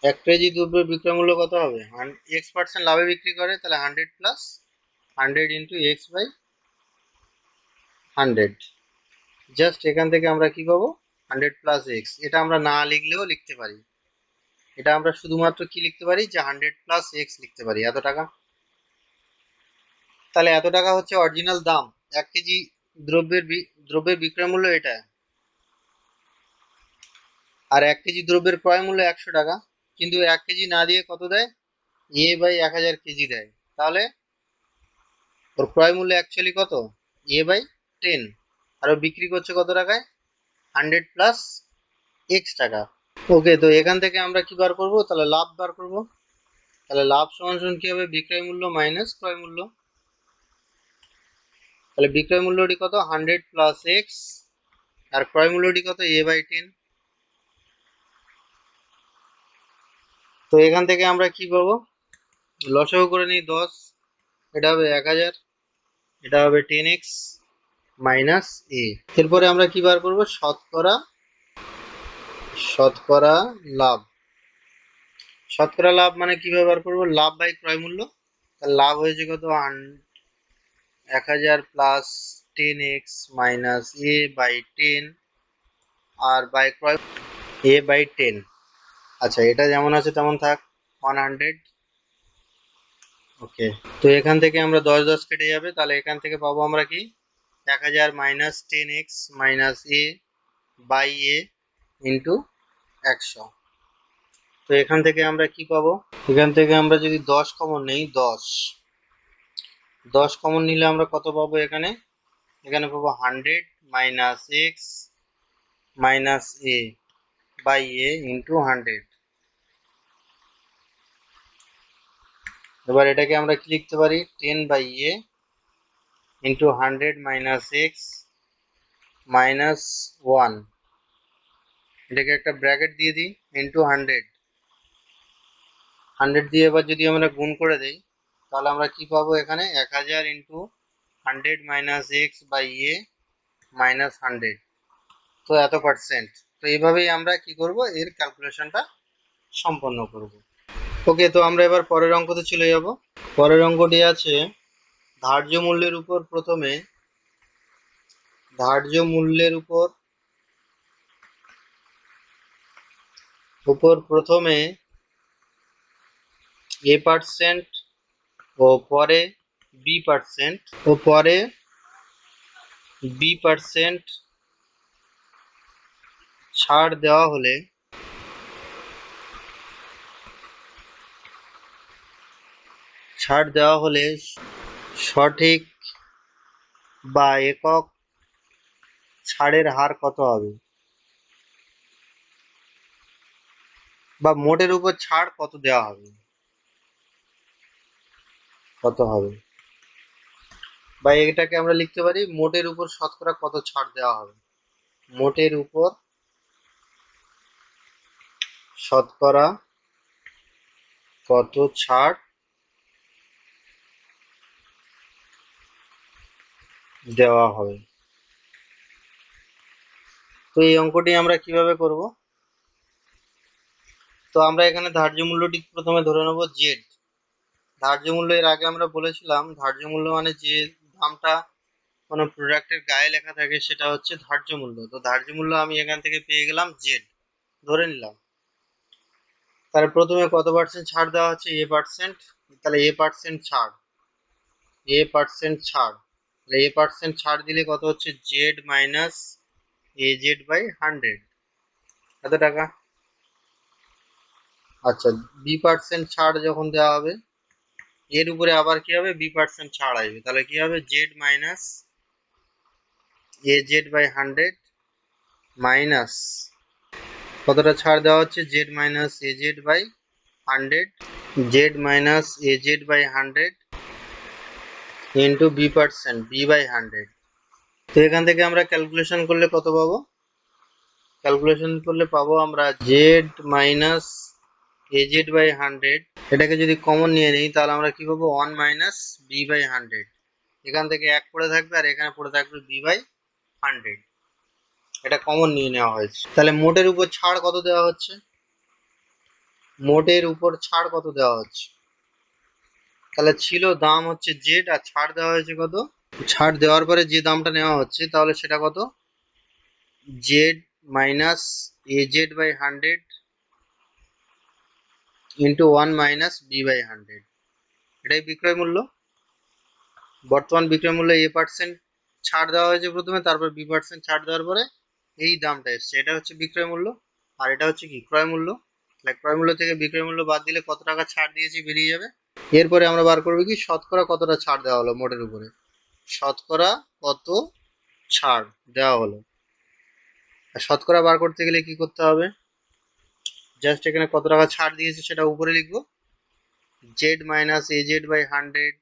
1 কেজি দ্রব্যের বিক্রয় মূল্য কত হবে, x% লাভে বিক্রি করে, তাহলে 100 প্লাস 100 ইন্টু x/100। জাস্ট এখান থেকে আমরা কি পাবো, 100 প্লাস এক্স। এটা আমরা না লিখলেও লিখতে পারি, এটা আমরা শুধুমাত্র কি লিখতে পারি, যে 100 প্লাস এক্স লিখতে পারি, এত টাকা। তাহলে এত টাকা হচ্ছে অরিজিনাল দাম, 1 কেজি দ্রব্যের বিক্রয় মূল্য এটা, আর 1 কেজি দ্রব্যের ক্রয় মূল্য 100 টাকা। কিন্তু 1 কেজি না দিয়ে কত দেয়, a/1000 কেজি দেয়, তাহলে ওর ক্রয় মূল্য অ্যাকচুয়ালি কত, a/10, আর ও বিক্রি করছে কত টাকায়, 100 প্লাস এক্স টাকা। ওকে, তো এখান থেকে আমরা কি বার করব, তাহলে লাভ বার করব। তাহলে লাভ সমান সমান কি হবে, বিক্রয় মূল্য মাইনাস ক্রয় মূল্য। তাহলে বিক্রয় মূল্যটি কত, 100 প্লাস এক্স, আর ক্রয় মূল্যটি কত, a/10। তো এখান থেকে আমরা কি পাবো, লসাগু করে নিই 10, এটা হবে 1000, এটা হবে 10x মাইনাস a। এরপরে আমরা কি বার করব, শতকরা লাভ। শতকরা লাভ মানে কিভাবে বার করবো, লাভ বাই ক্রয় মূল্য। তাহলে লাভ হয়েছে কত, 1000 plus 10x minus a/10, R by ক্রয় a/10। আচ্ছা, এটা যেমন আছে তেমন থাক, 100। ওকে, তো এখান থেকে আমরা 10 10 কেটে যাবে, তাহলে এখান থেকে পাবো আমরা কি, 1000 minus 10x minus a/a into 100। তো এখান থেকে আমরা কি পাবো, এখান থেকে আমরা যদি 10 কমন নেই, 10 কমন নিলে আমরা কত পাবো, এখানে পাবো 100 minus x minus a/a into 100। এবার এটাকে আমরা কি লিখতে পারি, 10/a into 100 minus x minus 1, এটাকে একটা ব্র্যাকেট দিয়ে দিই, ইন্টু 100 দিয়ে এবার যদি আমরা গুণ করে দেই, তাহলে আমরা কি পাবো, এখানে 1000 into 100 minus x by a minus 100, তো এত পার্সেন্ট। তো এইভাবেই আমরা কি করব, এর ক্যালকুলেশনটা সম্পন্ন করব। ওকে, তো আমরা এবার পরের অঙ্কতে চলে যাব। পরের অঙ্কটি আছে, ধার্য মূল্যের উপর প্রথমে a% ও পরে b% ছাড় দেওয়া হলে সঠিক বা একক ছাড়ের হার কত হবে, বা মোটের উপর ছাড় কত দেওয়া হবে, বা এটাকে আমরা লিখতে পারি, মোটের উপর শতকরা কত ছাড় দেওয়া হবে, মোটের উপর শতকরা কত ছাড় দেওয়া হবে। তো এই অঙ্কটি আমরা কিভাবে করব, তো আমরা এখানে ধার্য মূল্যটি প্রথমে ধরে নেব জেড। ধার্য মূল্য এর আগে আমরা বলেছিলাম, ধার্য মূল্য মানে যে দামটা কোনো প্রোডাক্টের গায়ে লেখা থাকে সেটা হচ্ছে ধার্য মূল্য। তো ধার্য মূল্য আমি এখান থেকে পেয়ে গেলাম জেড, ধরে নিলাম। তাহলে প্রথমে কত পার্সেন্ট ছাড় দেওয়া হচ্ছে, a%, তাহলে a% ছাড়, a% ছাড় দিলে কত হচ্ছে, জেড মাইনাস az/100, এত টাকা। আচ্ছা, b% ছাড় যখন দেওয়া হবে, এর উপরে আবার কি হবে, b% ছাড় আসবে, তাহলে কি হবে, জেড মাইনাস az/100 মাইনাস কতটা ছাড় দেওয়া হচ্ছে, z/100 ইন্টু b%, b/100। তো এখান থেকে আমরা ক্যালকুলেশন করলে কত পাবো? ক্যালকুলেশন করলে পাবো আমরা জেড মাইনাস এজেড বাই 100, এটাকে যদি কমন নিয়ে নিই তাহলে আমরা কি পাবো? 1 মাইনাস বি বাই 100। এখান থেকে 1 পড়ে থাকবে আর এখানে পড়ে থাকবে বি বাই 100। এটা কমন নিয়ে নেওয়া হয়েছে। তাহলে মোটের উপর ছাড় কত দেওয়া হচ্ছে? মোটের উপর ছাড় কত দেওয়া হচ্ছে? তাহলে ছিল দাম হচ্ছে জেড আর ছাড় দেওয়া হয়েছে কত? ছাড় দেওয়ার পরে যে দামটা নেওয়া হচ্ছে তাহলে সেটা কত? Z minus a z by 100 into 1 minus b by 100। এটাই বিক্রয় মূল্য। বর্তমান বিক্রয় মূল্য A% ছাড় দেওয়া হয়েছে প্রথমে, তারপর B% ছাড় দেওয়ার পরে এই দামটা এসছে, এটা হচ্ছে বিক্রয় মূল্য। আর এটা হচ্ছে কি? ক্রয় মূল্য। তাহলে ক্রয় মূল্য থেকে বিক্রয় মূল্য বাদ দিলে কত টাকা ছাড় দিয়েছি বেরিয়ে যাবে। এরপরে আমরা বার করবো কি? শতকরা কতটা ছাড় দেওয়া হলো মোটের উপরে, শতকরা কত ছাড় দেওয়া হলো। আর শতকরা বার করতে গেলে কি করতে হবে? জাস্ট এখানে কত টাকা ছাড় দিয়েছে সেটা উপরে লিখবো, z minus a z by 100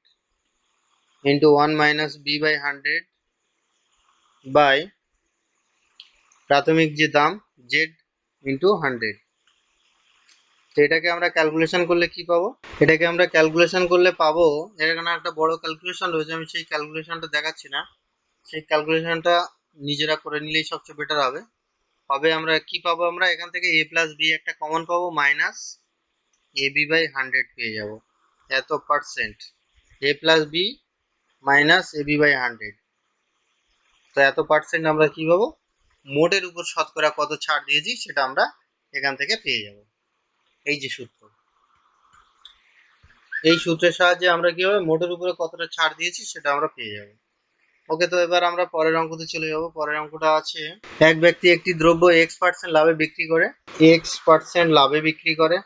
into 1 minus b by 100 by প্রাথমিক যে দাম জেড ইন্টু 100। তো এটাকে আমরা ক্যালকুলেশন করলে কি পাবো? এটাকে আমরা ক্যালকুলেশন করলে পাবো, এখানে একটা বড় ক্যালকুলেশন রয়েছে, আমি সেই ক্যালকুলেশনটা দেখাচ্ছি না, সেই ক্যালকুলেশনটা নিজেরা করে নিলেই সবচেয়ে বেটার হবে। আমরা কি পাবো? আমরা এখান থেকে a প্লাস বি একটা কমন পাবো, মাইনাস এ বি বাই 100 পেয়ে যাবো। এত percent a plus b minus a b by 100। তো এত পার্সেন্ট আমরা কি পাবো? মোটের উপর শতকরা কত ছাড় দিয়েছি সেটা আমরা এখান থেকে পেয়ে যাব। এই যে সূত্র, এই সূত্রের সাহায্যে আমরা কি হবে? মোটের উপরে কতটা ছাড় দিয়েছি সেটা আমরা পেয়ে যাব। ওকে, তো এবার আমরা পরের অঙ্কতে চলে যাব। পরের অঙ্কটা আছে, এক ব্যক্তি একটি দ্রব্য x% লাভে বিক্রি করে, x% লাভে বিক্রি করে।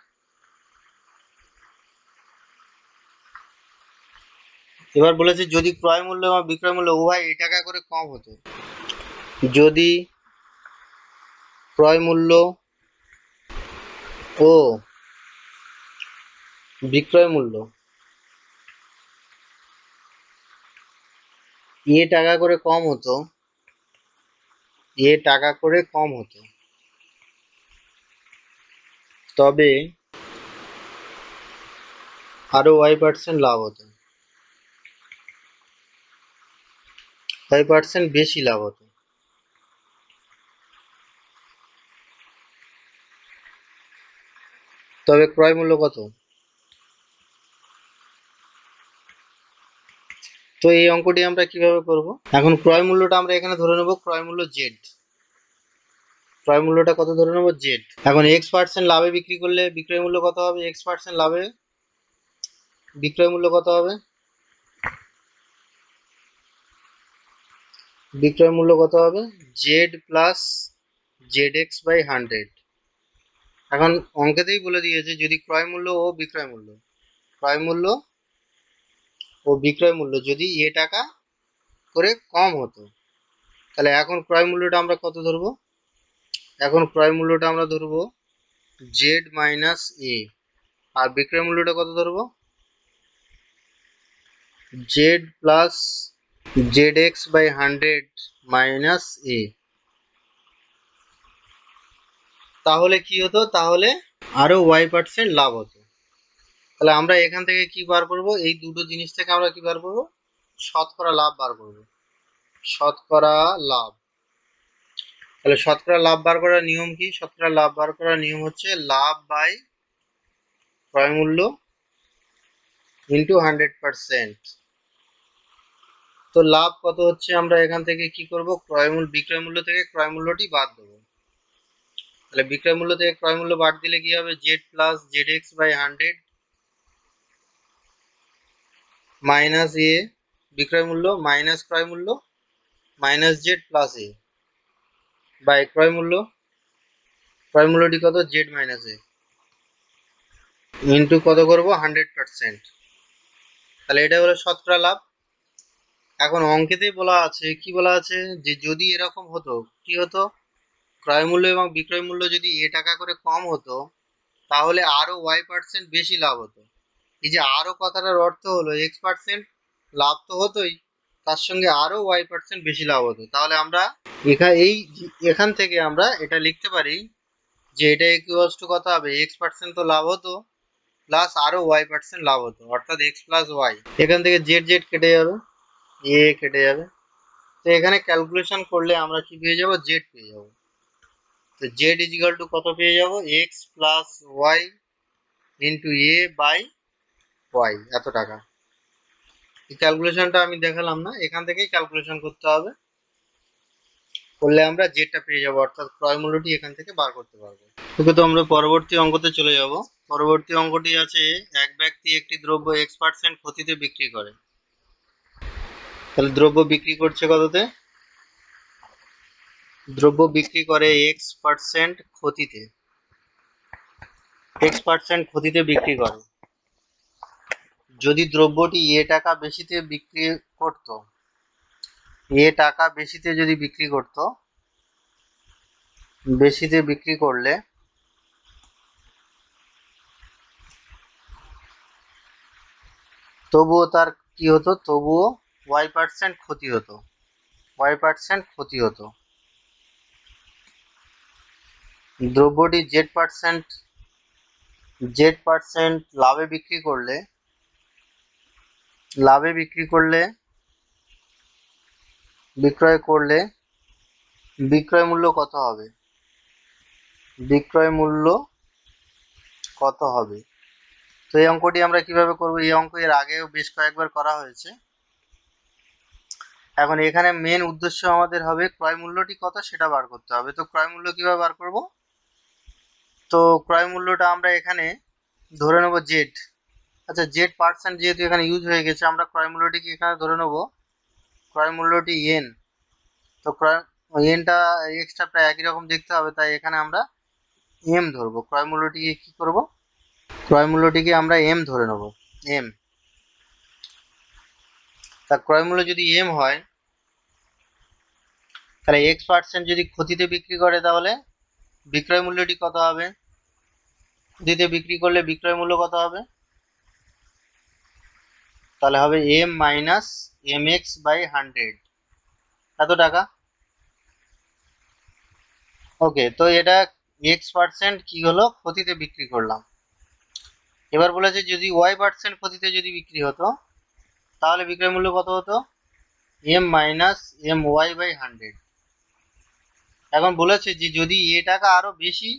এবার বলেছে যদি ক্রয় মূল্য এবং বিক্রয় মূল্য উভয় a টাকা করে কম হতো। যদি ক্রয় মূল্য ও বিক্রয় মূল্য টাকা করে কম হতো, টাকা করে কম হতো, তবে আরো y% লাভ হতো, y% বেশি লাভ হতো। তবে ক্রয় মূল্য কত? তো এই অঙ্কটি আমরা কিভাবে করব? এখন ক্রয় মূল্যটা আমরা এখানে ধরে নেব ক্রয় মূল্য জেড। ক্রয় মূল্যটা কত ধরে নেব? জেড। এখন x% লাভে বিক্রি করলে বিক্রয় মূল্য কত হবে? x% লাভে বিক্রয় মূল্য কত হবে? বিক্রয় মূল্য কত হবে? Z plus z x by 100। এখন অঙ্কেতেই বলে দিয়েছে যদি ক্রয় মূল্য ও বিক্রয় মূল্য, ক্রয় মূল্য ও বিক্রয় মূল্য যদি টাকা করে কম হতো, তাহলে এখন ক্রয় মূল্যটা আমরা কত ধরবো? এখন ক্রয় মূল্যটা আমরা ধরবো জেড মাইনাস এ, আর বিক্রয় মূল্যটা কত ধরবো? Z plus z x by 100 minus A. তাহলে কি হতো? তাহলে আরো y% লাভ হতো। তাহলে আমরা এখান থেকে কি বার করব? এই দুটো জিনিস থেকে আমরা কি বার করব? শতকরা লাভ বার করব, শতকরা লাভ। তাহলে শতকরা লাভ বার করার নিয়ম কি? শতকরা লাভ বার করার নিয়ম হচ্ছে লাভ বাই ক্রয় মূল্য ইন্টু 100%। তো লাভ কত হচ্ছে? আমরা এখান থেকে কি করব? বিক্রয় মূল্য থেকে ক্রয় মূল্যটি বাদ দেবো। তাহলে বিক্রয় মূল্য থেকে ক্রয় মূল্য বাদ দিলে কি হবে? Z plus z x by 100 minus A বিক্রয় মূল্য মাইনাস ক্রয় মূল্য minus z plus A by ক্রয় মূল্য, ক্রয় মূল্যটি কত? জেড মাইনাস এ ইন্টু কত করব? 100%। তাহলে এটা হলো শতকরা লাভ। এখন অঙ্কেতেই বলা আছে, কি বলা আছে? যে যদি এরকম হতো, কি হতো? ক্রয় মূল্য এবং বিক্রয় মূল্য যদি টাকা করে কম হতো তাহলে আরো y% বেশি লাভ হতো। এই যে আরো কথাটার অর্থ হলো x% লাভ তো হতোই, তার সঙ্গে আরো y% বেশি লাভ হতো, তাহলে আমরা এখান থেকে আমরা এটা লিখতে পারি যে এটা ইকুয়ালস টু কত হবে, x% তো লাভ হতো প্লাস আরো y% লাভ হতো, অর্থাৎ x প্লাস ওয়াই। এখান থেকে জেড জেড কেটে যাবে, এ কেটে যাবে। তো এখানে ক্যালকুলেশন করলে আমরা কি পেয়ে যাব, জেড পেয়ে যাব। তো জেড ইজ ইকুয়াল টু কত পেয়ে যাব, x plus y into a by y, এত টাকা। এই ক্যালকুলেশনটা আমি দেখালাম না, এখান থেকেই ক্যালকুলেশন করতে হবে, করলে আমরা জেডটা পেয়ে যাব, অর্থাৎ ক্রয় মূল্যটি এখান থেকে বার করতে পারবো। ওকে, তো আমরা পরবর্তী অঙ্কতে চলে যাব। পরবর্তী অঙ্কটি আছে, এক ব্যক্তি একটি দ্রব্য x% ক্ষতিতে বিক্রি করে। তাহলে দ্রব্য বিক্রি করছে কততে, দ্রব্য বিক্রি করে x% ক্ষতিতে, x% ক্ষতিতে বিক্রি করে। যদি দ্রব্যটি টাকা বেশিতে বিক্রি করত, টাকা বেশিতে যদি বিক্রি করত, বেশিতে বিক্রি করলে তবুও তার কি হতো, তবুও y% ক্ষতি হতো, y% ক্ষতি হতো। দ্রব্যটি z% লাভে বিক্রি করলে, বিক্রয় করলে বিক্রয় মূল্য কত হবে, বিক্রয় মূল্য কত হবে। তো এই অঙ্কটি আমরা কিভাবে করব, এই অঙ্ক এর আগেও বেশ কয়েকবার করা হয়েছে। এখন এখানে মেন উদ্দেশ্য আমাদের হবে ক্রয় মূল্যটি কত সেটা বার করতে হবে। তো ক্রয় মূল্য কিভাবে বার করব, তো ক্রয় মূল্যটা আমরা এখানে ধরে নেব জেড। আচ্ছা, z% যেহেতু এখানে ইউজ হয়ে গেছে, আমরা ক্রয় মূল্যটিকে এখানে ধরে নেব, ক্রয় মূল্যটি এন। তো এনটা এক্সটা প্রায় একই রকম দেখতে হবে, তাই এখানে আমরা এম ধরবো। ক্রয় মূল্যটিকে কি করব, ক্রয় মূল্যটিকে আমরা এম ধরে নেব, এম। তার ক্রয় মূল্য যদি এম হয়, তাহলে x% যদি ক্ষতিতে বিক্রি করে, তাহলে বিক্রয় মূল্যটি কত হবে, ক্ষতিতে বিক্রি করলে বিক্রয় মূল্য কত হবে, তাহলে হবে m minus M x by 100, এত টাকা। ওকে, তো এটা x% কি হলো, ক্ষতিতে বিক্রি করলাম। এবার বলেছে যদি y% ক্ষতিতে যদি বিক্রি হতো, তাহলে বিক্রয় মূল্য কত হতো, m minus M Y by 100। এখন বলেছে যে যদি টাকা আরো বেশি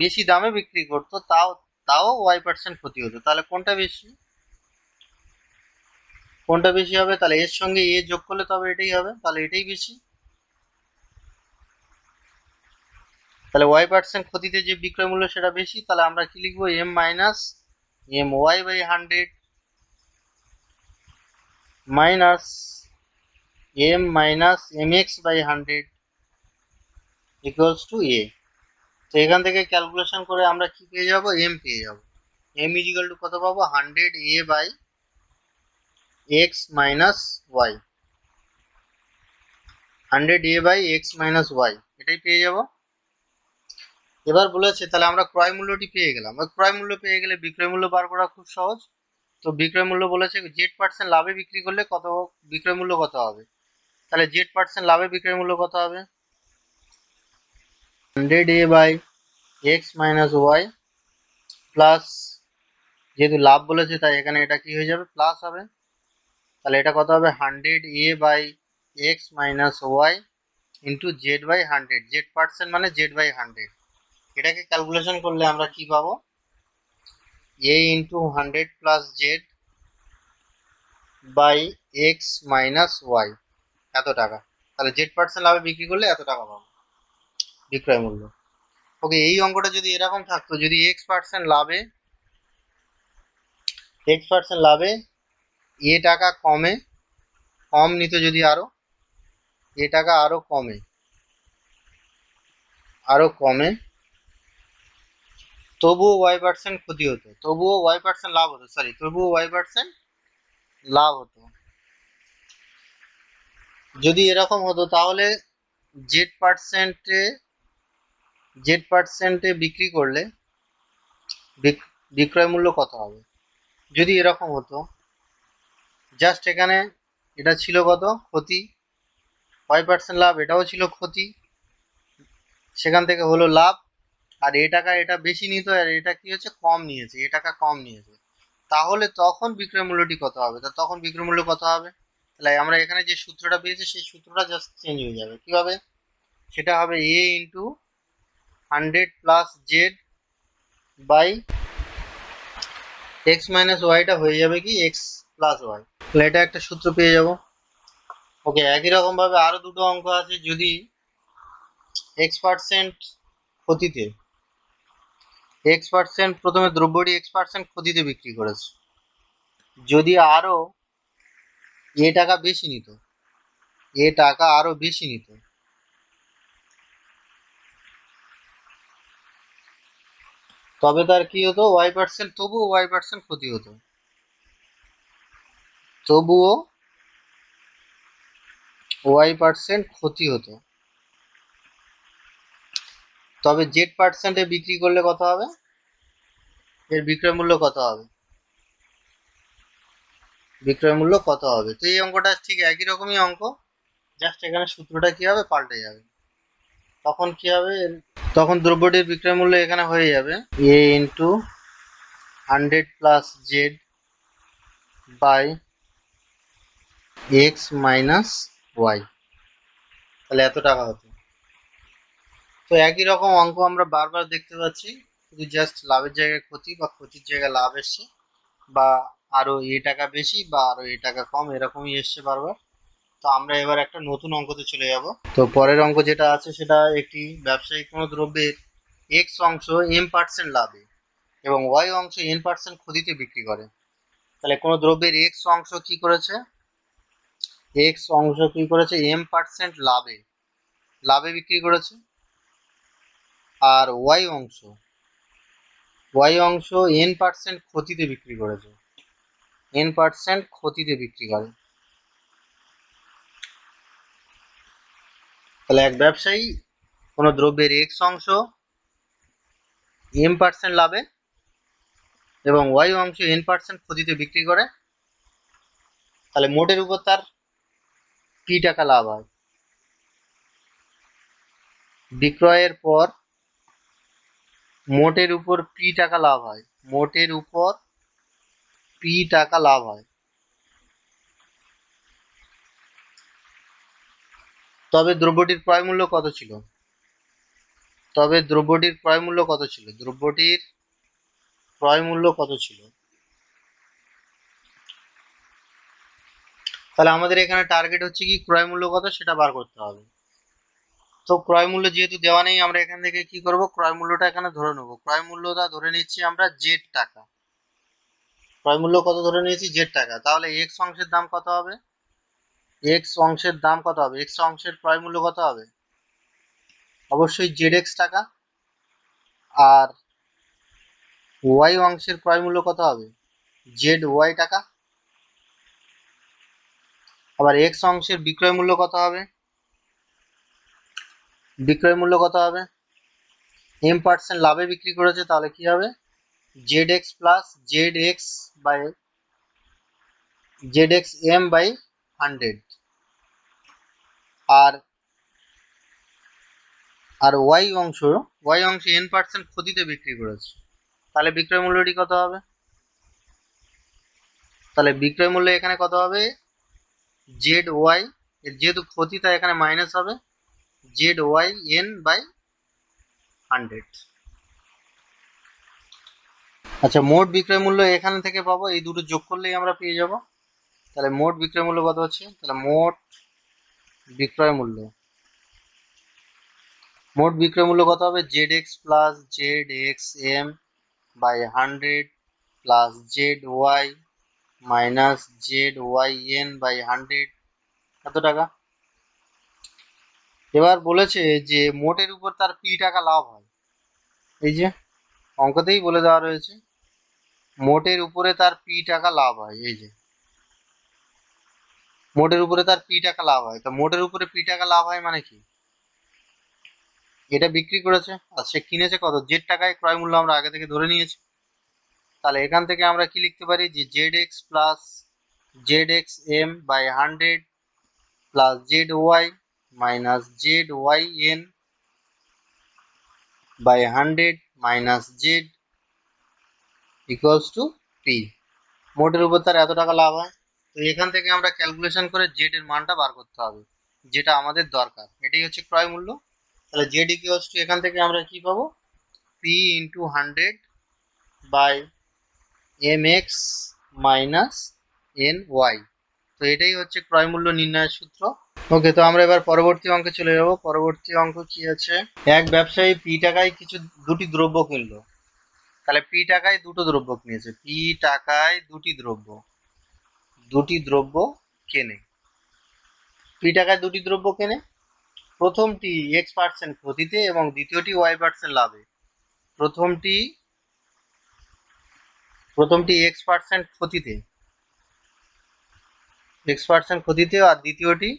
বেশি দামে বিক্রি করতো, তাও y% ক্ষতি হতো, তাহলে কোনটা বেশি, কোনটা বেশি হবে, তাহলে এর সঙ্গে যোগ করলে তবে এটাই হবে, তাহলে এটাই বেশি। তাহলে y% ক্ষতিতে যে বিক্রয় মূল্য সেটা বেশি, তাহলে আমরা কি লিখবো, M minus M Y by 100 minus M minus M x by 100 equals to A. তো এখান থেকে ক্যালকুলেশন করে আমরা কি পেয়ে যাব, এম পেয়ে যাব। এম ইজ ইকুয়াল টু কত পাবো, 100 A by x minus y, 100 A by x minus y, এটাই পেয়ে যাব। এবার বলেছে তাহলে আমরা ক্রয় মূল্যটি পেয়ে গেলাম। ক্রয় মূল্য পেয়ে গেলে বিক্রয় মূল্য বার করা খুব সহজ। তো বিক্রয় মূল্য বলেছে z% লাভে বিক্রি করলে কত বিক্রয় মূল্য কত হবে, তাহলে z% লাভে বিক্রয় মূল্য কত হবে, 100 a by x minus y plus, যেহেতু লাভ বলেছে তাই এখানে এটা কি হয়ে যাবে, প্লাস হবে। তাহলে এটা কত হবে, 100 a by x minus y into z by 100, z% মানে জেড বাই 100। এটাকে ক্যালকুলেশন করলে আমরা কি পাবো, a into 100 plus z by x minus y, এত টাকা। তাহলে z% লাভে বিক্রি করলে এত টাকা পাবো বিক্রয় মূল্য। ওকে, এই অঙ্কটা যদি এরকম থাকতো, যদি x% লাভে টাকা কম নিত, যদি টাকা আরো কমে তবুও y% ক্ষতি হতো, তবুও y% লাভ হতো, তবুও y% লাভ হতো। যদি এরকম হতো তাহলে z%-এ বিক্রি করলে বিক্রয় মূল্য কত হবে। যদি এরকম হতো, জাস্ট এখানে এটা ছিল কত ক্ষতি, y% লাভ, এটাও ছিল ক্ষতি, সেখান থেকে হলো লাভ। আর এ টাকা এটা বেশি নিত আর এটা কি হচ্ছে কম নিয়েছে, এ টাকা কম নিয়েছে, তাহলে তখন বিক্রয় মূল্যটি কত হবে? তা তখন বিক্রয় মূল্য কত হবে? তাহলে আমরা এখানে যে সূত্রটা পেয়েছি সেই সূত্রটা জাস্ট চেঞ্জ হয়ে যাবে। কিভাবে? সেটা হবে A into 100 + z by x minus ওয়াইটা হয়ে যাবে কি এক্স প্লাস ওয়াই। তাহলে এটা একটা সূত্র পেয়ে যাব। ওকে, একই রকম ভাবে আরো দুটো অঙ্ক আছে। যদি x% ক্ষতিতে, x% প্রথমে দ্রব্যটি x% ক্ষতিতে বিক্রি করেছে, যদি আরো এ টাকা বেশি নিত, এ টাকা আরো বেশি নিত, তবে তার কি হতো y%, তবুও y% ক্ষতি হতো, তবুও y% ক্ষতি হতো। তবে z% এ বিক্রি করলে কত হবে? এর বিক্রয় মূল্য কত হবে? বিক্রয় মূল্য কত হবে? তো এই অঙ্কটা ঠিক একই রকমই অঙ্ক, জাস্ট এখানে সূত্রটা কি হবে পাল্টে যাবে। তখন কি হবে? তখন দ্রব্যটির বিক্রয় মূল্য এখানে হয়ে যাবে A into 100 + z by x minus y, তাহলে এত টাকা হতো। তো একই রকম অঙ্ক আমরা বারবার দেখতে পাচ্ছি, শুধু জাস্ট লাভের জায়গায় ক্ষতি বা ক্ষতির জায়গায় লাভ এসছে, বা আরো এ টাকা বেশি বা আরো এ টাকা কম, এরকমই এসছে বারবার। তো আমরা এবার একটা নতুন অঙ্কতে চলে যাব। তো পরের অঙ্ক যেটা আছে সেটা একটি ব্যবসায়িক কোনো দ্রব্যের এক্স অংশ m% লাভে এবং ওয়াই অংশ n% ক্ষতিতে বিক্রি করে। তাহলে কোনো দ্রব্যের এক্স অংশ কি করেছে? এক্স অংশ কি করেছে? m% লাভে, লাভে বিক্রি করেছে। আর ওয়াই অংশ n% ক্ষতিতে বিক্রি করেছে, n% ক্ষতিতে বিক্রি করে। তাহলে এক ব্যবসায়ী কোনো দ্রব্যের এক্স অংশ m% লাভে এবং ওয়াই অংশ n% ক্ষতিতে বিক্রি করে, তাহলে মোটের উপর তার পি টাকা লাভ হয়। বিক্রয়ের পর মোটের উপর পি টাকা লাভ হয়, মোটের উপর পি টাকা লাভ হয়। তবে দ্রব্যটির ক্রয় মূল্য কত ছিল? তবে দ্রব্যটির ক্রয় মূল্য কত ছিল? দ্রব্যটির ক্রয় মূল্য কত ছিল? তাহলে আমাদের এখানে টার্গেট হচ্ছে কি ক্রয় মূল্য কত সেটা বার করতে হবে। তো ক্রয় মূল্য যেহেতু দেওয়া নেই, আমরা এখান থেকে কি করব? ক্রয় মূল্যটা এখানে ধরে নেব। ক্রয় মূল্যটা ধরে নিচ্ছি আমরা জেড টাকা। ক্রয় মূল্য কত ধরে নিয়েছি? জেড টাকা। তাহলে এক্স অংশের দাম কত হবে? এক্স অংশের দাম কত হবে? এক্স অংশের ক্রয় মূল্য কত হবে? অবশ্যই জেড এক্স টাকা। আর ওয়াই অংশের ক্রয় মূল্য কত হবে? জেড ওয়াই টাকা। আবার এক্স অংশের বিক্রয় মূল্য কত হবে? বিক্রয় মূল্য কত হবে? m% লাভে বিক্রি করেছে, তাহলে কি হবে? Z x plus z x by z x m by 100। আর আর ওয়াই অংশ n% ক্ষতিতে বিক্রি করেছে, তাহলে বিক্রয় মূল্যটি কত হবে? তাহলে বিক্রয় মূল্য এখানে কত হবে? জেড ওয়াই, এর যেহেতু ক্ষতি তাই এখানে মাইনাস হবে, জেড ওয়াই এন বাই 100। আচ্ছা, মোট বিক্রয় মূল্য এখান থেকে পাবো, এই দুটো যোগ করলেই আমরা পেয়ে যাব। তাহলে মোট বিক্রয় মূল্য কত হচ্ছে? তাহলে বিক্রয় মূল্য মোট বিক্রয় মূল্য কত হবে? Z x plus z x m by 100 plus z y minus z y n by 100, কত টাকা? এবার বলেছে যে মোটের উপর তার পি টাকা লাভ হয়। এই যে অঙ্কতেই বলে দেওয়া রয়েছে মোটের উপরে তার পি টাকা লাভ হয়। এই যে মোটের উপরে তার পি টাকা লাভ হয়, তা মোটের উপরে পি টাকা লাভ হয় মানে কি? এটা বিক্রি করেছে আর সে কিনেছে কত? জেড টাকায়। ক্রয় মূল্য আমরা আগে থেকে ধরে নিয়েছি। তাহলে এখান থেকে আমরা কি লিখতে পারি? যে Z x plus ZXM by 100 plus ZY minus ZYN by 100 minus Z equals to P। মোটের উপর তার এত টাকা লাভ হয়। তো এখান থেকে আমরা ক্যালকুলেশন করে জেড এর মানটা বার করতে হবে, যেটা আমাদের দরকার। এটাই হচ্ছে ক্রয় মূল্য। তাহলে জেড ইকুয়ালস টু এখান থেকে আমরা কি পাবো, p into 100 by M x minus N Y. তো এটাই হচ্ছে ক্রয় মূল্য নির্ণয়ের সূত্র। ওকে, তো আমরা এবার পরবর্তী অঙ্কে চলে যাব। পরবর্তী অঙ্ক কি আছে, এক ব্যবসায়ী পি টাকায় দুটি দ্রব্য কিনলো। তাহলে পি টাকায় দুটো দ্রব্য কিনেছে, পি টাকায় দুটি দ্রব্য কেনে। পি টাকায় দুটি দ্রব্য কেনে, প্রথমটি x% ক্ষতিতে এবং দ্বিতীয়টি y% লাভে। প্রথমটি x% ক্ষতিতে আর দ্বিতীয়টি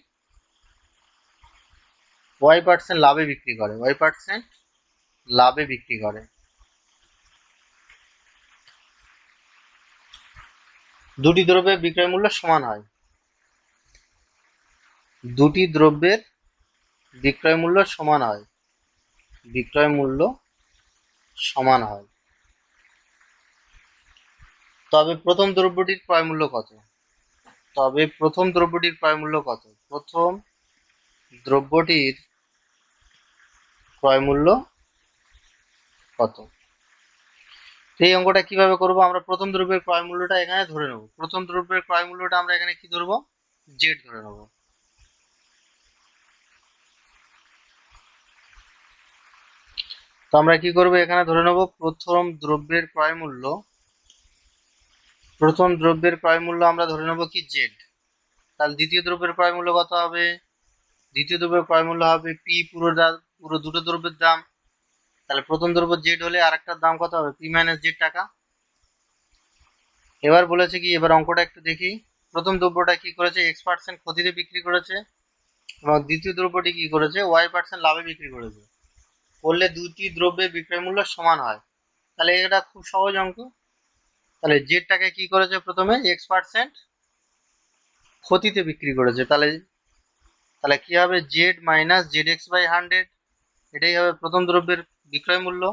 y% লাভে বিক্রি করে। দুটি দ্রব্যের বিক্রয় মূল্য সমান হয়। বিক্রয় মূল্য সমান হয়। তবে প্রথম দ্রব্যটির ক্রয় মূল্য কত? প্রথম দ্রব্যটির ক্রয় মূল্য কত? এই অঙ্কটা কিভাবে করব, আমরা প্রথম দ্রব্যের ক্রয় মূল্যটা এখানে ধরে নেব। প্রথম দ্রব্যের ক্রয় মূল্যটা আমরা এখানে কি ধরবো, জেড ধরে নেব। তো আমরা কি করব, এখানে ধরে নেব প্রথম দ্রব্যের ক্রয় মূল্য আমরা ধরে নেব কি জেড। তাহলে দ্বিতীয় দ্রব্যের ক্রয় মূল্য কত হবে? দ্বিতীয় দ্রব্যের ক্রয় মূল্য হবে পি পুরো দুটো দ্রব্যের দাম। তাহলে প্রথম দ্রব্য জেড হলে আরেকটার দাম কত হবে, পি মাইনাস জেড টাকা। এবার বলেছে কি, এবার অঙ্কটা একটু দেখি। প্রথম দ্রব্যটা কি করেছে, x% ক্ষতিতে বিক্রি করেছে এবং দ্বিতীয় দ্রব্যটি কি করেছে, y% লাভে বিক্রি করেছে। করলে দুটি দ্রব্যের বিক্রয় মূল্য সমান হয়। তাহলে এটা খুব সহজ অঙ্ক। তাহলে জেডটাকে কি করেছে, প্রথমে x% ক্ষতিতে বিক্রি করেছে। তাহলে কি হবে, z minus z x by 100, এটাই হবে প্রথম দ্রব্যের বিক্রয় মূল্য।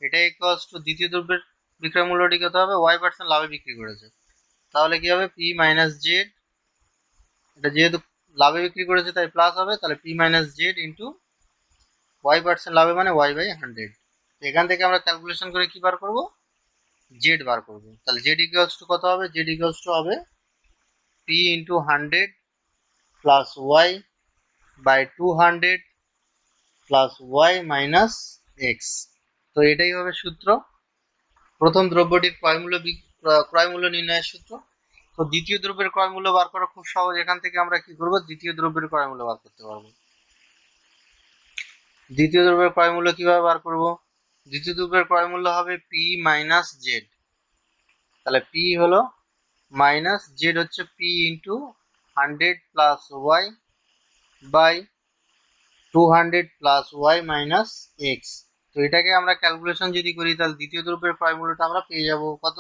এটাই ইকুয়ালস টু দ্বিতীয় দ্রব্যের বিক্রয় মূল্যটি কত হবে, y% লাভে বিক্রি করেছে। তাহলে কি হবে, পি মাইনাস জেড, এটা যেহেতু লাভে বিক্রি করেছে তাই প্লাস হবে। তাহলে p minus Z into y% লাভে মানে y বাই 100। এখান থেকে আমরা ক্যালকুলেশন করে কি বার করব, জেড বার করব। তাহলে জেড ইকুয়ালস টু কত হবে, জেড ইকুয়ালস টু হবে p into 100 plus y by 200 plus y minus x. তো এটাই হবে সূত্র, প্রথম দ্রব্যটির ক্রয় মূল্য নির্ণয়ের সূত্র। তো দ্বিতীয় দ্রব্যের ক্রয় মূল্য বার করা খুব সহজ। এখান থেকে আমরা কি করব, দ্বিতীয় দ্রব্যের ক্রয় মূল্য বার করতে পারবো। দ্বিতীয় দ্রব্যের ক্রয় মূল্য কিভাবে বার করব, দ্বিতীয় দ্রব্যের ক্রয় মূল্য হবে পি মাইনাস জেড। তাহলে পি হলো মাইনাস জেড হচ্ছে p into 100 plus y by 200 plus y minus x. তো এটাকে আমরা ক্যালকুলেশন যদি করি, তাহলে দ্বিতীয় দ্রব্যের ক্রয় মূল্যটা আমরা পেয়ে যাব কত,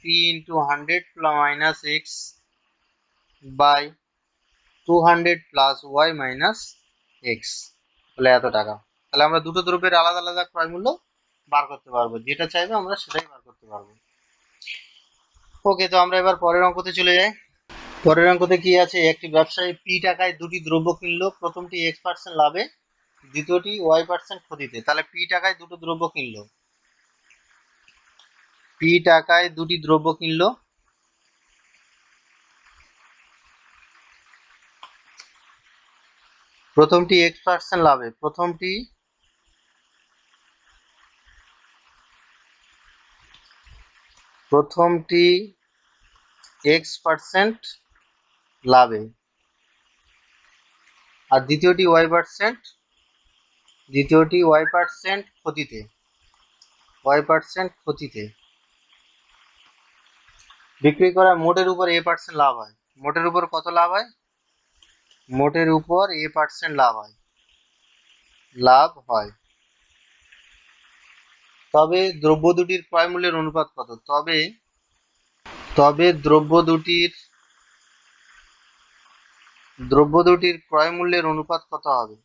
p into 100 minus x by 200 plus y minus x, তাহলে এত টাকা। তাহলে আমরা দুটো দ্রব্যের আলাদা আলাদা ক্রয় মূল্য বার করতে পারবো, যেটা চাইবে আমরা সেটাই বার করতে পারবো। ওকে, তো আমরা এবার পরের অঙ্কতে চলে যাই। পরের অঙ্কতে কি আছে, একটি ব্যবসায়ী পি টাকায় দুটি দ্রব্য কিনলো, প্রথমটি x% লাভে, দ্বিতীয়টি y% ক্ষতিতে। তাহলে পি টাকায় দুটো দ্রব্য কিনলো, প্রথমটি x% লাভে, প্রথমটি x% লাভে আর দ্বিতীয়টি y% ক্ষতিতে। বিক্রি করা মোটের উপর a% লাভ হয়। মোটের উপর কত লাভ হয়, মোটের উপর a% লাভ হয়। তবে দ্রব্য দুটির ক্রয় মূল্যের অনুপাত কত, তবে দ্রব্য দুটির দ্রব্য দুটির ক্রয় মূল্যের অনুপাত কত হবে?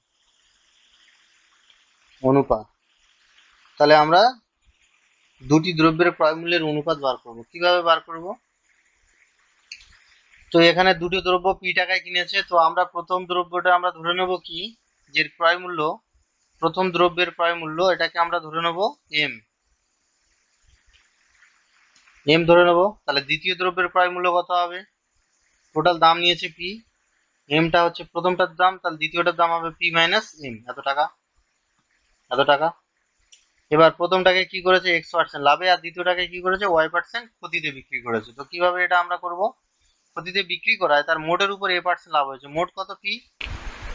অনুপাত। তাহলে আমরা দুটি দ্রব্যের ক্রয় মূল্যের অনুপাত বার করব। কিভাবে বার করব? তো এখানে দুটি দ্রব্য পি টাকায় কিনেছে, তো আমরা প্রথম দ্রব্যটা আমরা ধরে নেব কি, যে ক্রয় মূল্য, প্রথম দ্রব্যের ক্রয় মূল্য, এটাকে আমরা ধরে নেব এম, এম ধরে নেব। তাহলে দ্বিতীয় দ্রব্যের ক্রয় মূল্য কত হবে? টোটাল দাম নিয়েছে পি, এমটা হচ্ছে প্রথমটার দাম, তাহলে দ্বিতীয়টার দাম হবে পি মাইনাস এম, এত টাকা, এত টাকা। এবার প্রথমটাকে কি করেছে X% লাভে, আর দ্বিতীয়টাকে কি করেছে Y% ক্ষতিতে বিক্রি করেছে। তো কিভাবে এটা আমরা করব? ক্ষতিতে বিক্রি করায় তার মোটের উপর A% লাভ হয়েছে, মোট কত পি,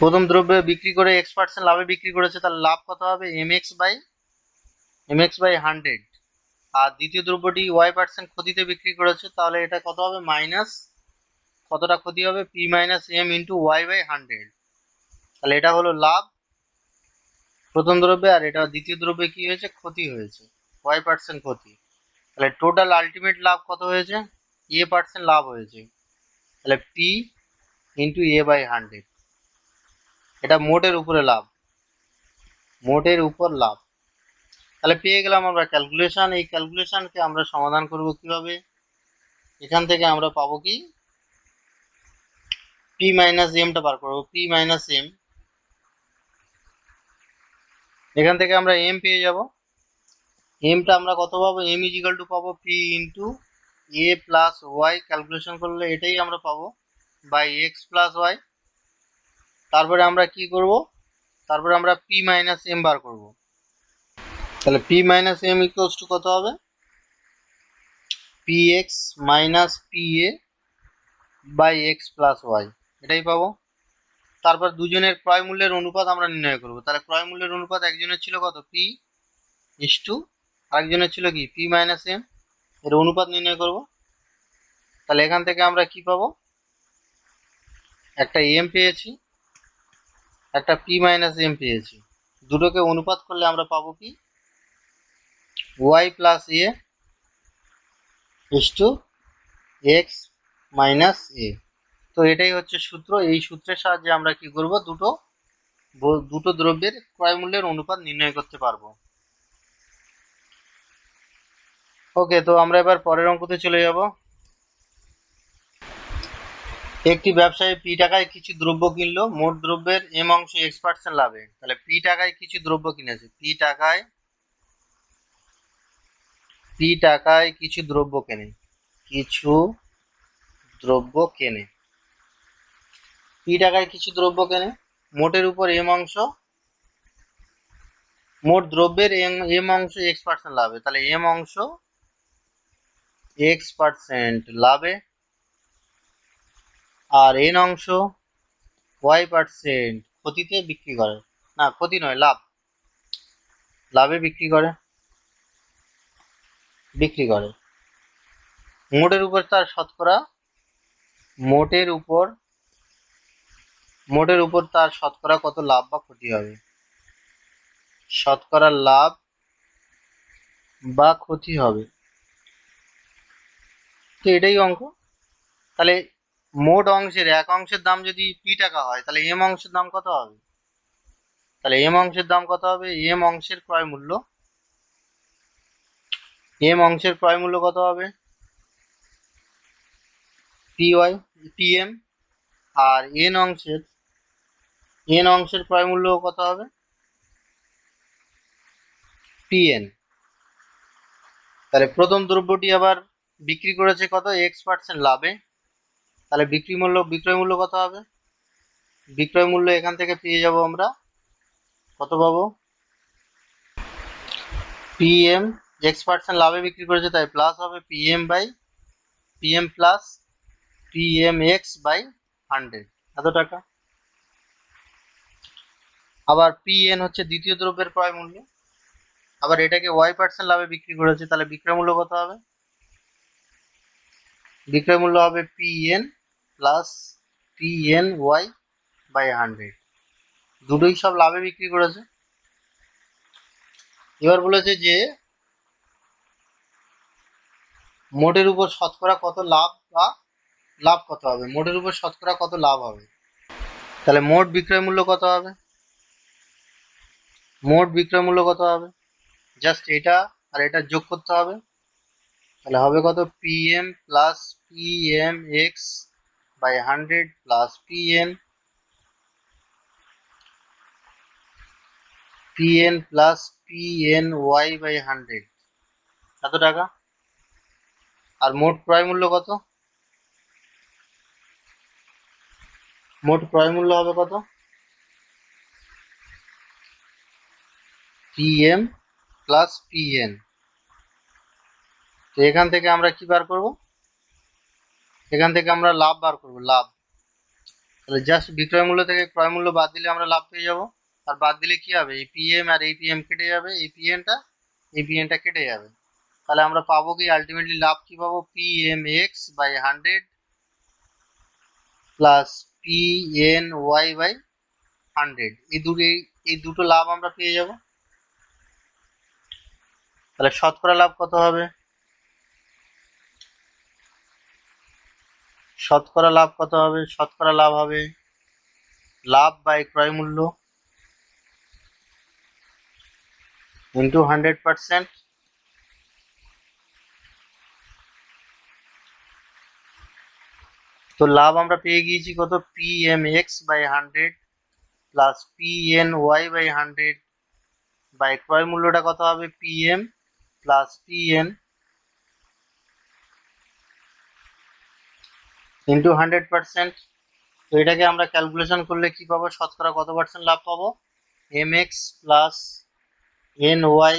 প্রথম দ্রব্যে বিক্রি করে X% লাভে বিক্রি করেছে, তার লাভ কত হবে mx বাই 100, আর দ্বিতীয় দ্রব্যটি Y% ক্ষতিতে বিক্রি করেছে, তাহলে এটা কত হবে মাইনাস, কতটা ক্ষতি হবে p minus m into y by 100। তাহলে এটা হলো লাভ প্রথম দ্রব্যে, আর এটা দ্বিতীয় দ্রব্যে কি হয়েছে, ক্ষতি হয়েছে, Y% ক্ষতি। তাহলে টোটাল আলটিমেট লাভ কত হয়েছে, A% লাভ হয়েছে, তাহলে পি ইন্টু এ বাই 100, এটা মোটের উপরে লাভ, মোটের উপর লাভ। তাহলে পেয়ে গেলাম আমরা ক্যালকুলেশন। এই ক্যালকুলেশনকে আমরা সমাধান করব কিভাবে? এখান থেকে আমরা পাবো কি, পি মাইনাস এমটা বার করবো, পি মাইনাস এম, এখান থেকে আমরা এম পেয়ে যাব। এমটা আমরা কত পাবো, এম ইজিক্যাল টু পাবো পি ইন্টু এ প্লাস ওয়াই, ক্যালকুলেশন করলে এটাই আমরা পাবো, বাই এক্স প্লাস ওয়াই। তারপরে আমরা কি করব, তারপরে আমরা পি মাইনাস এম বার করব। তাহলে p minus m equals to কত হবে, p x minus p a by x plus y, এটাই পাবো। তারপর দুজনের ক্রয় মূল্যের অনুপাত আমরা নির্ণয় করব। তাহলে ক্রয় মূল্যের অনুপাত একজনের ছিল কত, পি ইস টু, আরেকজনের ছিল কি পি মাইনাস এম, এর অনুপাত নির্ণয় করব। তাহলে এখান থেকে আমরা কি পাবো, একটা এম পেয়েছি, একটা পি মাইনাস এম পেয়েছি, দুটোকে অনুপাত করলে আমরা পাবো কি, Y plus A is to x minus এ। তো এটাই হচ্ছে সূত্র। এই সূত্রের সাহায্যে আমরা কি করব, দুটো দ্রব্যের ক্রয় মূল্যের অনুপাত নির্ণয় করতে পারবো। ওকে, তো আমরা এবার পরের অঙ্কতে চলে যাব। একটি ব্যবসায়ী পি টাকায় কিছু দ্রব্য কিনলো, মোট দ্রব্যের এম অংশ X% লাভে। তাহলে পি টাকায় কিছু দ্রব্য কিনেছে, পি টাকায় কিছু দ্রব্য কেনে, কিছু দ্রব্য কেনে, পি টাকায় কিছু দ্রব্য কেনে, মোটের উপর এম অংশ, মোট দ্রব্যের এম অংশ X% লাভে। তাহলে এম অংশ X% লাভে, আর এন অংশ Y% ক্ষতিতে বিক্রি করে, না ক্ষতি নয় লাভ, লাভে বিক্রি করে, মোটের উপর তার শতকরা, মোটের উপর তার শতকরা কত লাভ বা ক্ষতি হবে, শতকরা লাভ বা ক্ষতি হবে। তো এটাই অঙ্ক। তাহলে মোট অংশের এক অংশের দাম যদি পি টাকা হয়, তাহলে এম অংশের দাম কত হবে, তাহলে এম অংশের দাম কত হবে, এম অংশের ক্রয় মূল্য, এম অংশের ক্রয় মূল্য কত হবে, পিএম, আর এন অংশের ক্রয় মূল্য কত হবে, পিএন। তাহলে প্রথম দ্রব্যটি আবার বিক্রি করেছে কত X% লাভে, তাহলে বিক্রয় মূল্য কত হবে, বিক্রয় মূল্য এখান থেকে পেয়ে যাব আমরা, কত পাবো, পিএম X% লাভে বিক্রি করেছে, তাই প্লাস হবে p m plus p m x by 100, এত টাকা। আবার পিএন হচ্ছে দ্বিতীয় দ্রব্যের ক্রয় মূল্য, আবার এটাকে Y% লাভে বিক্রি করেছে, তাহলে বিক্রয় মূল্য কত হবে, বিক্রয় মূল্য হবে p n plus p n y by 100, দুটোই সব লাভে বিক্রি করেছে। এবার বলেছে যে মোটের উপর শতকরা কত লাভ বা লাভ কত হবে, মোটের উপর শতকরা কত লাভ হবে। তাহলে মোট বিক্রয় মূল্য কত হবে? মোট বিক্রয় মূল্য কত হবে? জাস্ট এটা আর এটা যোগ করতে হবে। তাহলে হবে কত? P m plus p m x by 100 plus p n plus p n y by 100, এত টাকা। আর মোট ক্রয় মূল্য কত? মোট ক্রয় মূল্য হবে কত? P m plus PN. তো এখান থেকে আমরা কি বার করব? এখান থেকে আমরা লাভ বার করব, লাভ। তাহলে জাস্ট বিক্রয় মূল্য থেকে ক্রয় মূল্য বাদ দিলে আমরা লাভ পেয়ে যাব। আর বাদ দিলে কি হবে? এই পিএম আর এই পিএম কেটে যাবে, এই পিএনটা কেটে যাবে। তাহলে আমরা পাবো কি আলটিমেটলি লাভ কি পাবো? P m x by 100 plus p n y by 100। এই দুটো লাভ আমরা পেয়ে যাব। তাহলে শতকরা লাভ কত হবে? শতকরা লাভ কত হবে? শতকরা লাভ হবে লাভ বাই ক্রয় মূল্য ইন্টু 100%। তো লাভ আমরা পেয়ে গিয়েছি কত? P m x by 100 plus p n y by 100 by ক্রয় মূল্যটা কত হবে? P m plus p n into 100%। তো এটাকে আমরা ক্যালকুলেশন করলে কি পাবো? শতকরা কত পার্সেন্ট লাভ পাবো? M X plus N Y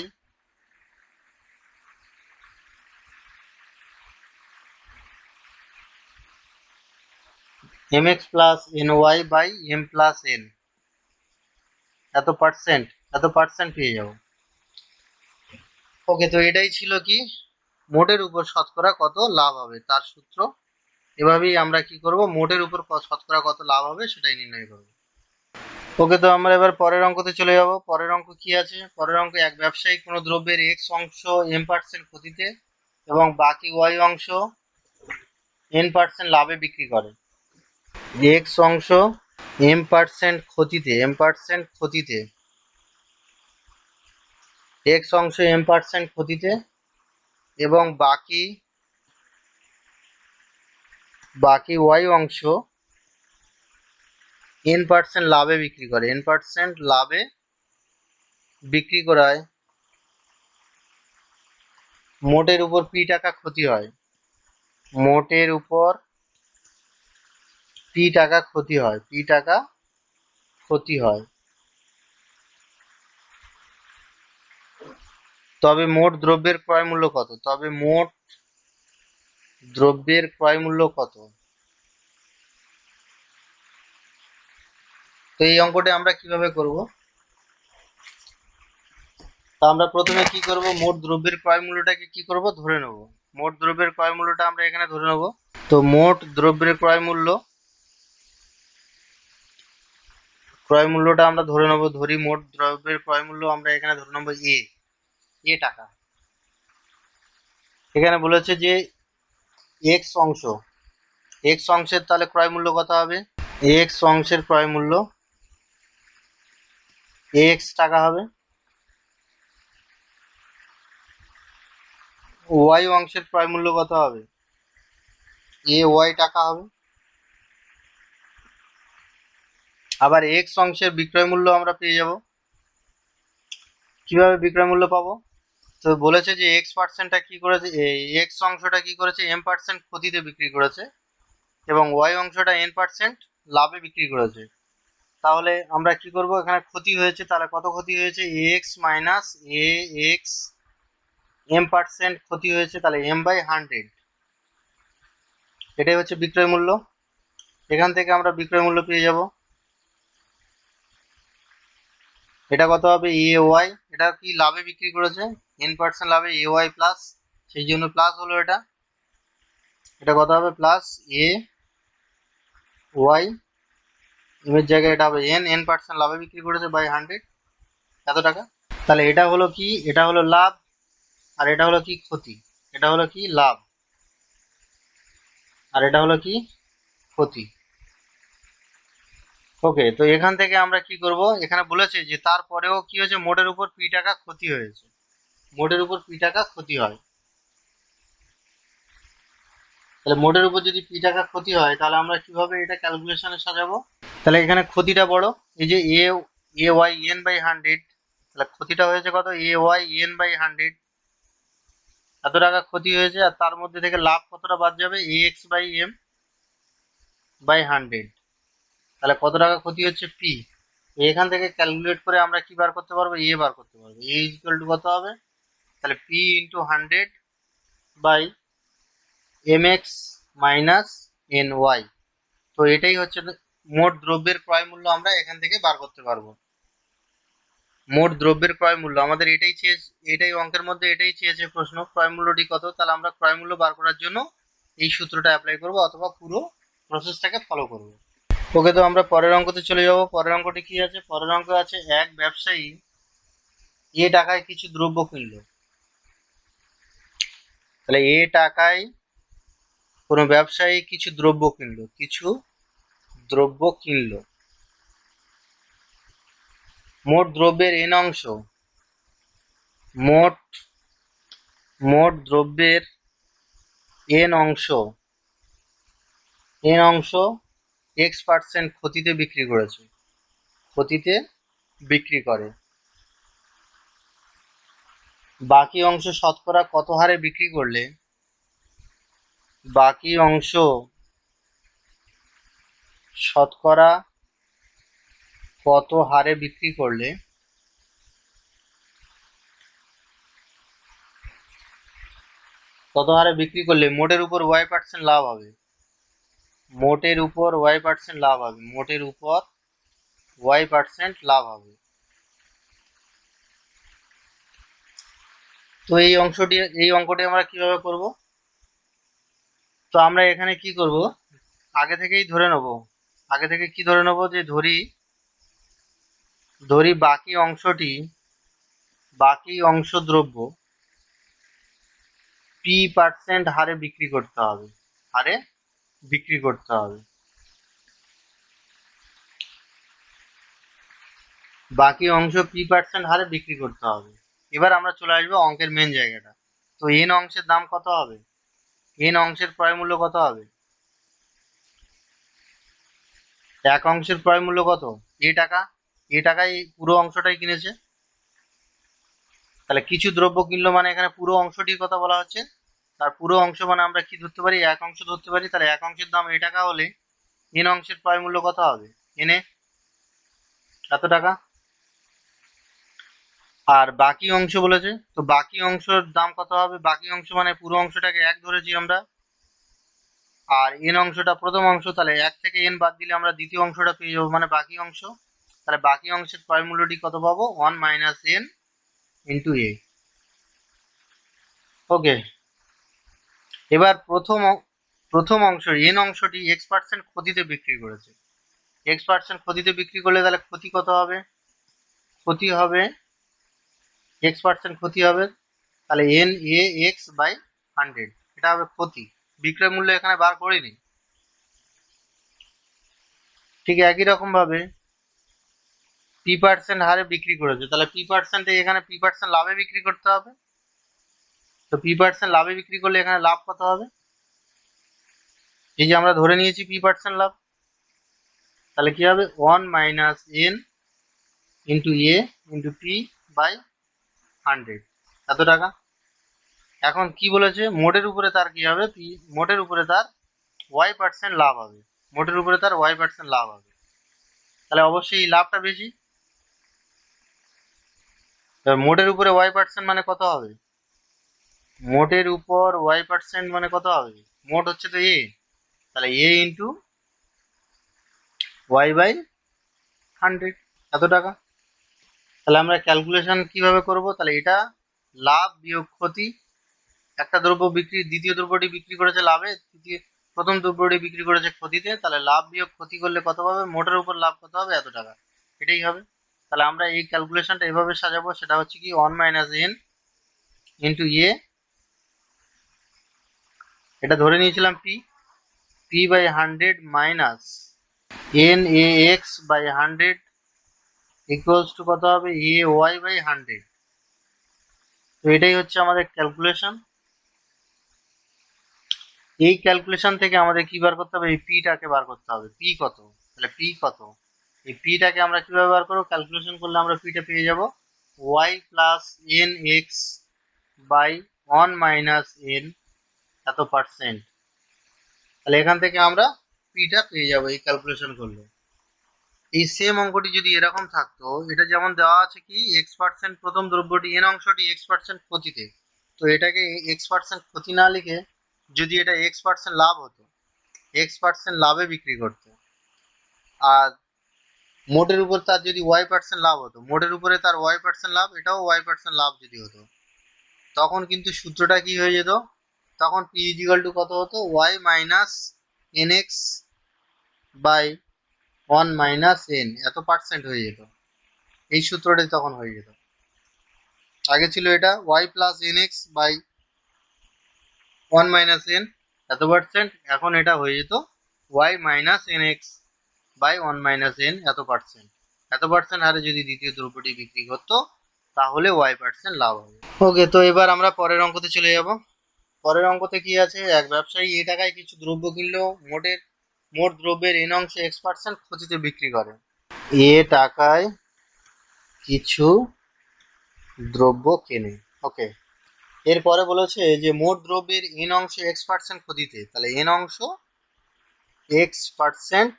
M X plus N Y by M plus N, এত পার্সেন্ট পেয়ে যাবো। ওকে, তো এটাই ছিল কি মোটের উপর শতকরা কত লাভ হবে তার সূত্র। এভাবেই আমরা কি করব, মোটের উপর শতকরা কত লাভ হবে সেটাই নির্ণয় করব। ওকে, তো আমরা এবার পরের অঙ্কতে চলে যাব। পরের অঙ্ক কি আছে? পরের অঙ্ক, এক ব্যবসায়ী কোনো দ্রব্যের এক্স অংশ m% ক্ষতিতে এবং বাকি ওয়াই অংশ n% লাভে বিক্রি করে। এক্স অংশ m% ক্ষতিতে এক্স অংশ m% ক্ষতিতে এবং বাকি ওয়াই অংশ n% লাভে বিক্রি করে। n% লাভে বিক্রি করায় মোটের উপর পি টাকা ক্ষতি হয়। মোটের উপর পি টাকা ক্ষতি হয়। তবে মোট দ্রব্যের ক্রয় মূল্য কত? তো এই অঙ্কটা আমরা কিভাবে করব? তা আমরা প্রথমে কি করব, মোট দ্রব্যের ক্রয় মূল্যটাকে কি করব? ধরে নেব। মোট দ্রব্যের ক্রয় মূল্যটা আমরা এখানে ধরে নেব। তো মোট দ্রব্যের ক্রয় মূল্যটা আমরা ধরে নেব। মোট দ্রব্যের ক্রয় মূল্য আমরা এখানে ধরে নেব এ টাকা। এখানে বলেছে যে এক্স অংশের তাহলে ক্রয় মূল্য কত হবে? এক্স অংশের ক্রয় মূল্য এক্স টাকা হবে। ওয়াই অংশের ক্রয় মূল্য কত হবে? এ ওয়াই টাকা হবে। আবার এক্স অংশের বিক্রয় মূল্য আমরা পেয়ে যাব। কিভাবে বিক্রয় মূল্য পাবো? তো বলেছে যে এক্স% কি করেছে, এক্স অংশটা কি করেছে? m% ক্ষতিতে বিক্রি করেছে এবং ওয়াই অংশটা n% লাভে বিক্রি করেছে। তাহলে আমরা কি করব, এখানে ক্ষতি হয়েছে, তাহলে কত ক্ষতি হয়েছে? এক্স মাইনাস এ এক্স m% ক্ষতি হয়েছে, তাহলে m/100, এটাই হচ্ছে বিক্রয় মূল্য। এখান থেকে আমরা বিক্রয় মূল্য পেয়ে যাব। এটা কত হবে? এ ওয়াই, এটা কি লাভে বিক্রি করেছে, n% লাভে, এ ওয়াই প্লাস, সেই জন্য প্লাস হলো এটা কত হবে? প্লাস এ ওয়াই, এর জায়গায় এটা হবে n% লাভে বিক্রি করেছে বাই 100, এত টাকা। তাহলে এটা হলো কি? এটা হলো লাভ। আর এটা হলো কি? ক্ষতি। এটা হলো কি? লাভ। আর এটা হলো কি? ক্ষতি। ওকে, তো এখান থেকে আমরা কি করব, এখানে বলেছে যে তারপরেও কি হয়েছে, মোটের উপর পি টাকা ক্ষতি হয়েছে, মোটের উপর পি টাকা ক্ষতি হয়। তাহলে মোটের উপর যদি পি টাকা ক্ষতি হয় তাহলে আমরা কিভাবে এটা ক্যালকুলেশনে সাজাবো? তাহলে এখানে ক্ষতিটা বড়, এই যে এ ওয়াই এন বাই 100, তাহলে ক্ষতিটা হয়েছে কত, এ ওয়াই এন বাই 100, এত টাকা ক্ষতি হয়েছে। আর তার মধ্যে থেকে লাভ কতটা বাদ যাবে, এ এক্স বাই এম বাই 100, তাহলে কত টাকা ক্ষতি হচ্ছে, পি। এখান থেকে ক্যালকুলেট করে আমরা কি বার করতে পারবো, এ বার করতে পারবো। এ ইকুয়াল টু কত হবে, তাহলে P into 100 by M x minus N Y. তো এটাই হচ্ছে মোট দ্রব্যের ক্রয় মূল্য, আমরা এখান থেকে বার করতে পারবো। মোট দ্রব্যের ক্রয় মূল্য আমাদের এটাই চেয়েছে, এটাই অঙ্কের মধ্যে এটাই চেয়েছে প্রশ্ন, ক্রয় মূল্যটি কত। তাহলে আমরা ক্রয় মূল্য বার করার জন্য এই সূত্রটা অ্যাপ্লাই করব অথবা পুরো প্রসেসটাকে ফলো করব। ওকে, তো আমরা পরের অঙ্কতে চলে যাব। পরের অঙ্কটি কি আছে, পরের অঙ্ক আছে এক ব্যবসায়ী এ টাকায় কিছু দ্রব্য কিনলো। তাহলে এ টাকায় কোনো ব্যবসায়ী কিছু দ্রব্য কিনলো, কিছু দ্রব্য কিনলো। মোট দ্রব্যের এন অংশ, মোট মোট দ্রব্যের এন অংশ, এন অংশ X% ক্ষতিতে বিক্রি করেছে, ক্ষতিতে বিক্রি করে। বাকি অংশ শতকরা কত হারে বিক্রি করলে, বাকি অংশ শতকরা কত হারে বিক্রি করলে মোটের উপর Y% লাভ হবে, মোটের উপর Y% লাভ হবে, মোটের উপর Y% লাভ হবে। তো এই অঙ্কটি আমরা কিভাবে করব, তো আমরা এখানে কি করব, আগে থেকেই ধরে নেব, আগে থেকে কি ধরে নেব, যে ধরি বাকি অংশ দ্রব্য P% হারে বিক্রি করতে হবে, হারে বিক্রি করতে হবে। বাকি অংশ P% হারে বিক্রি করতে হবে। এবার আমরা চলে আসবো অঙ্কের মেন জায়গাটা। তো এন অংশের দাম কত হবে, এন অংশের ক্রয় মূল্য কত হবে, এক অংশের ক্রয় মূল্য কত, এ টাকা, এ টাকায় পুরো অংশটাই কিনেছে। তাহলে কিছু দ্রব্য কিনলো মানে এখানে পুরো অংশটির কথা বলা হচ্ছে। তার পুরো অংশ মানে আমরা কি ধরতে পারি, এক অংশ ধরতে পারি। তাহলে এক অংশের দাম এ টাকা হলে এন অংশের ক্রয় মূল্য কত হবে, এনে এত টাকা। আর বাকি অংশ বলেছে, তো বাকি অংশের দাম কত হবে, বাকি অংশ মানে পুরো অংশটাকে এক ধরেছি আমরা, আর এন অংশটা প্রথম অংশ, তাহলে এক থেকে এন বাদ দিলে আমরা দ্বিতীয় অংশটা পেয়ে যাবো, মানে বাকি অংশ। তাহলে বাকি অংশের ক্রয় মূল্যটি কত পাবো, 1 মাইনাস এন ইন্টু এ। ওকে, এবার প্রথম অংশ এন অংশটি X% ক্ষতিতে বিক্রি করেছে। X% ক্ষতিতে বিক্রি করলে তাহলে ক্ষতি কত হবে, ক্ষতি হবে X% ক্ষতি হবে, তাহলে এন এ এক্স বাই 100, এটা হবে ক্ষতি। বিক্রয় মূল্য এখানে বার করিনি। ঠিক একই রকম ভাবে P% হারে বিক্রি করেছে, তাহলে P% এখানে P% লাভে বিক্রি করতে হবে। তো P% লাভে বিক্রি করলে এখানে লাভ কত হবে, এই যে আমরা ধরে নিয়েছি P% লাভ, তাহলে কি হবে 1 minus N into A into P by 100, এত টাকা। এখন কি বলেছে, মোটের উপরে তার কি হবে, মোটের উপরে তার Y% লাভ হবে, মোটের উপরে তার Y% লাভ হবে। তাহলে অবশ্যই এই লাভটা বেশি। মোটের উপরে Y% মানে কত হবে, মোটের উপর Y% মানে কত হবে, মোট হচ্ছে তো এ, তাহলে এ ইন্টু ওয়াই বাই 100, এত টাকা। তাহলে আমরা ক্যালকুলেশন কিভাবে করব, তাহলে এটা লাভ বিয়োগ ক্ষতি, একটা দ্রব্য বিক্রি, দ্বিতীয় দ্রব্যটি বিক্রি করেছে লাভে, প্রথম দ্রব্যটি বিক্রি করেছে ক্ষতিতে, তাহলে লাভ বিয়োগ ক্ষতি করলে কত পাবে, মোটের উপর লাভ কত হবে, এত টাকা, এটাই হবে। তাহলে আমরা এই ক্যালকুলেশনটা এভাবে সাজাবো, সেটা হচ্ছে কি 1 মাইনাস এন ইন্টু এ, এটা ধরে নিয়েছিলাম P, P by 100 minus N A X by 100 equals to কত হবে, এ ওয়াই বাই 100। তো এটাই হচ্ছে আমাদের ক্যালকুলেশন। এই ক্যালকুলেশন থেকে আমাদের কি বার করতে হবে, এই পিটাকে বার করতে হবে। পি কত, তাহলে পি কত, এই পিটাকে আমরা কিভাবে বার করবো, ক্যালকুলেশন করলে আমরা পিটা পেয়ে যাব Y plus N X by 1 minus N এত পার্সেন্ট। তাহলে এখান থেকে আমরা পিটা পেয়ে যাব এই ক্যালকুলেশন করলে। এই সেম অঙ্কটি যদি এরকম থাকতো, এটা যেমন দেওয়া আছে কি x% প্রথম দ্রব্যটি এন অংশটি x% ক্ষতিতে, তো এটাকে x% ক্ষতি না লিখে যদি এটা x% লাভ হতো, x% লাভে বিক্রি করতো, আর মোটের উপর তার যদি y% লাভ হতো, মোটের উপরে তার y% লাভ, এটাও y% লাভ যদি হতো, তখন কিন্তু সূত্রটা কি হয়ে যেত, তখন p ইজিক্যাল টু কত হতো, y minus nx by 1 minus n এত পার্সেন্ট হয়ে যেত। এই সূত্রটাই তখন হয়ে যেত। আগে ছিল এটা y plus nx by 1 minus n এত পার্সেন্ট, এখন এটা হয়ে যেত y minus nx by 1 minus n এত পার্সেন্ট। এত পার্সেন্ট হারে যদি দ্বিতীয় দ্রব্যটি বিক্রি করতো তাহলে y% লাভ হবে। ওকে, তো এবার আমরা পরের অঙ্কতে চলে যাব। পরের অঙ্কতে কি আছে, এক ব্যবসায়ী এ টাকায় কিছু দ্রব্য কিনলেও মোট দ্রব্যের n অংশে x% ক্ষতিতে বিক্রি করে। এ টাকায় কিছু দ্রব্য কেনে, ওকে। এরপরে বলেছে যে মোট দ্রব্যের n অংশে x% ক্ষতিতে, তাহলে n অংশ x%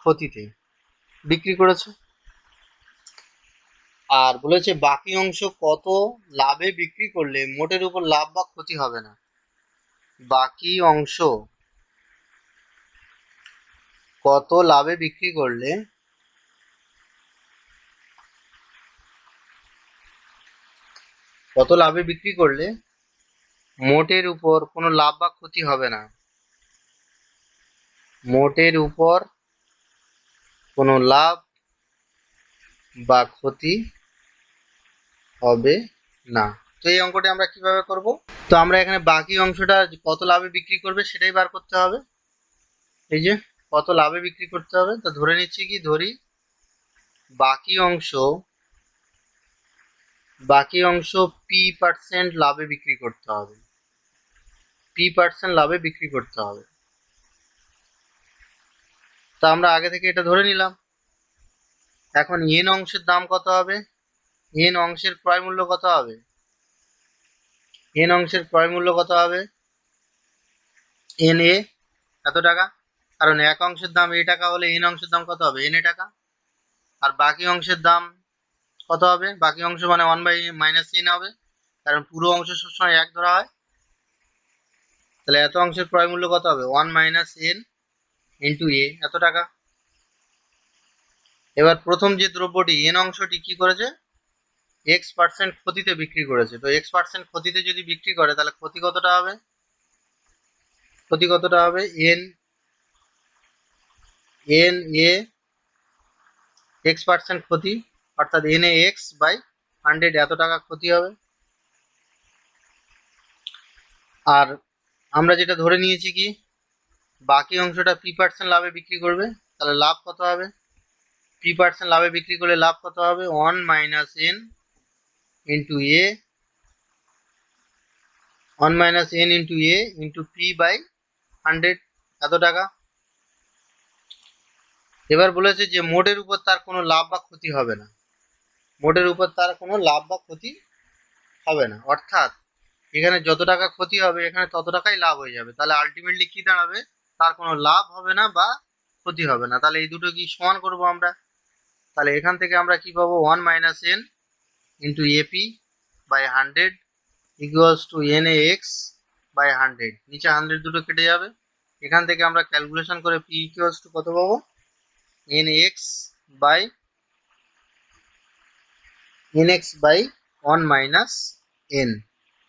ক্ষতিতে বিক্রি করেছে। আর বলেছে বাকি অংশ কত লাভে বিক্রি করলে মোটের উপর লাভ বা ক্ষতি হবে না। বাকি অংশ কত লাভে বিক্রি করলে মোটের উপর কোনো লাভ বা ক্ষতি হবে না। মোটের উপর কোনো লাভ বা ক্ষতি হবে না। তো এই অঙ্কটা আমরা কিভাবে করব, তো আমরা এখানে বাকি অংশটা কত লাভে বিক্রি করবে সেটাই বার করতে হবে। এই যে কত লাভে বিক্রি করতে হবে, তো ধরে নিচ্ছি কি, ধরি বাকি অংশ p% লাভে বিক্রি করতে হবে, p% লাভে বিক্রি করতে হবে। তো আমরা আগে থেকে এটা ধরে নিলাম। এখন n অংশের দাম কত হবে, n অংশের ক্রয় মূল্য কত হবে, n অংশের ক্রয় মূল্য কত হবে, na এত টাকা, কারণ এক অংশের দাম a টাকা হলে n অংশের দাম কত হবে, na টাকা। আর বাকি অংশের দাম কত হবে, বাকি অংশ মানে 1 বাই মাইনাস n হবে, কারণ পুরো অংশ সবসময় এক ধরা হয়। তাহলে এত অংশের ক্রয় মূল্য কত হবে, 1 মাইনাস n ইন্টু a এত টাকা। এবার প্রথম যে দ্রব্যটি n অংশটি কি করেছে, x% ক্ষতিতে বিক্রি করেছে। তো x% ক্ষতিতে যদি বিক্রি করে তাহলে ক্ষতি কতটা হবে, n a x% ক্ষতি, অর্থাৎ na x বাই 100 এত টাকা ক্ষতি হবে। আর আমরা যেটা ধরে নিয়েছি কি বাকি অংশটা p% লাভে বিক্রি করবে, তাহলে লাভ কত হবে, p% লাভে বিক্রি করলে লাভ কত হবে, 1 minus n into a, 1 minus n into a into p by 100 এত টাকা। এবার বলেছে যে মোটের উপর তার কোনো লাভ বা ক্ষতি হবে না, মোটের উপর তার কোনো লাভ বা ক্ষতি হবে না, অর্থাৎ এখানে যত টাকা ক্ষতি হবে এখানে তত টাকাই লাভ হয়ে যাবে। তাহলে আলটিমেটলি কি দাঁড়াবে, তার কোনো লাভ হবে না বা ক্ষতি হবে না। তাহলে এই দুটো কি সমান করব আমরা, তাহলে এখান থেকে আমরা কি পাবো, 1 minus n into A P by 100 equals to na x বাই 100, নিচে 100 দুটো কেটে যাবে। এখান থেকে আমরা ক্যালকুলেশন করে p ইকুয়ালস টু কত পাবো, nx বাই 1 মাইনাস n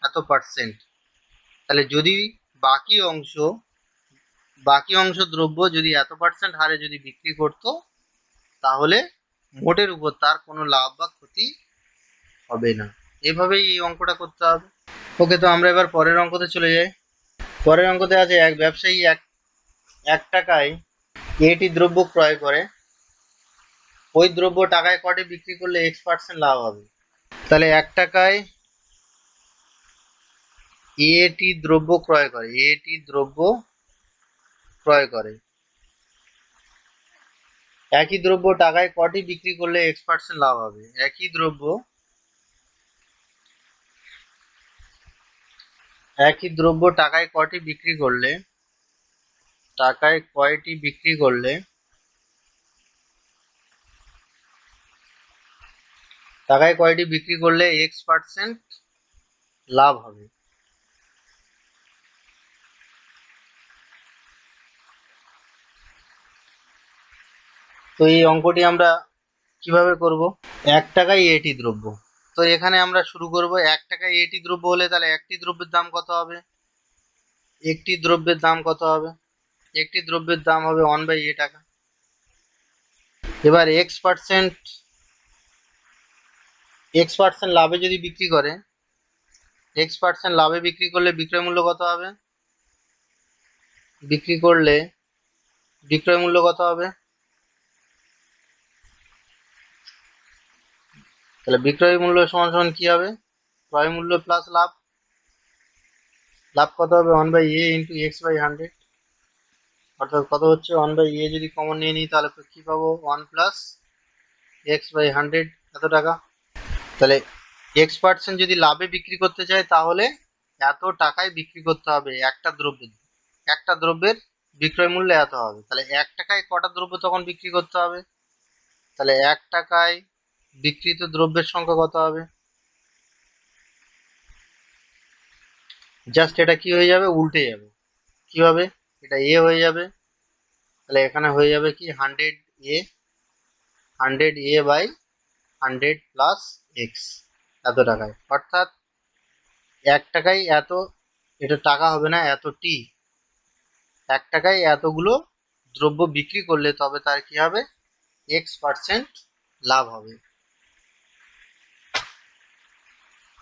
এত পার্সেন্ট। তাহলে যদি বাকি অংশ দ্রব্য যদি এত পার্সেন্ট হারে যদি বিক্রি করত তাহলে মোটের উপর তার কোনো লাভ বা ক্ষতি হবে না। এভাবেই এই অঙ্কটা করতে হবে। ওকে, তো আমরা এবার পরের অঙ্কতে চলে যাই। পরের অঙ্কতে আছে এক ব্যবসায়ী এক টাকায় এটি দ্রব্য ক্রয় করে, ওই দ্রব্য টাকায় কটি বিক্রি করলে x% লাভ হবে। তাহলে 1 টাকায় এটি দ্রব্য ক্রয় করে, এটি দ্রব্য ক্রয় করে, একই দ্রব্য টাকায় কটি বিক্রি করলে x% লাভ হবে। একই দ্রব্য টাকায় কটি বিক্রি করলে, টাকায় কয়টি বিক্রি করলে, টাকায় কয়টি বিক্রি করলে x% লাভ হবে। তো এই অঙ্কটি আমরা কিভাবে করব? 1 টাকায় এটি দ্রব্য, তো এখানে আমরা শুরু করব 1 টাকায় এটি দ্রব্য হলে তাহলে একটি দ্রব্যের দাম কত হবে? একটি দ্রব্যের দাম কত হবে? একটি দ্রব্যের দাম হবে 1/a টাকা। এবার x% লাভে যদি বিক্রি করে, x% লাভে বিক্রি করলে বিক্রয় মূল্য কত হবে? বিক্রয় মূল্য কত হবে? তাহলে বিক্রয় মূল্য সমান সমান কি হবে? ক্রয় মূল্য প্লাস লাভ। লাভ কত হবে? 1/a ইন্টু x/100, অর্থাৎ কত হচ্ছে 1/a যদি কমন নিয়ে নিই তাহলে কি পাবো? 1 প্লাস x/100 এত টাকা। তাহলে x% যদি লাভে বিক্রি করতে চায় তাহলে এত টাকায় বিক্রি করতে হবে একটা দ্রব্যের বিক্রয় মূল্য এত হবে। তাহলে 1 টাকায় কটা দ্রব্য তখন বিক্রি করতে হবে? তাহলে 1 টাকায় বিক্রিত দ্রব্যের সংখ্যা কত হবে? জাস্ট এটা কি হয়ে যাবে? উল্টে যাবে। কি হবে? এটা a হয়ে যাবে, তাহলে এখানে হয়ে যাবে কি 100a বাই 100 প্লাস x এত টাকায়, অর্থাৎ 1 টাকায় এত, এটা টাকা হবে না, এত টি, 1 টাকায় এতগুলো দ্রব্য বিক্রি করলে তবে তার কি হবে? x% লাভ হবে।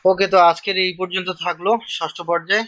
ওকে, তো আজকের এই পর্যন্ত থাকলো ষষ্ঠ পর্যায়ে।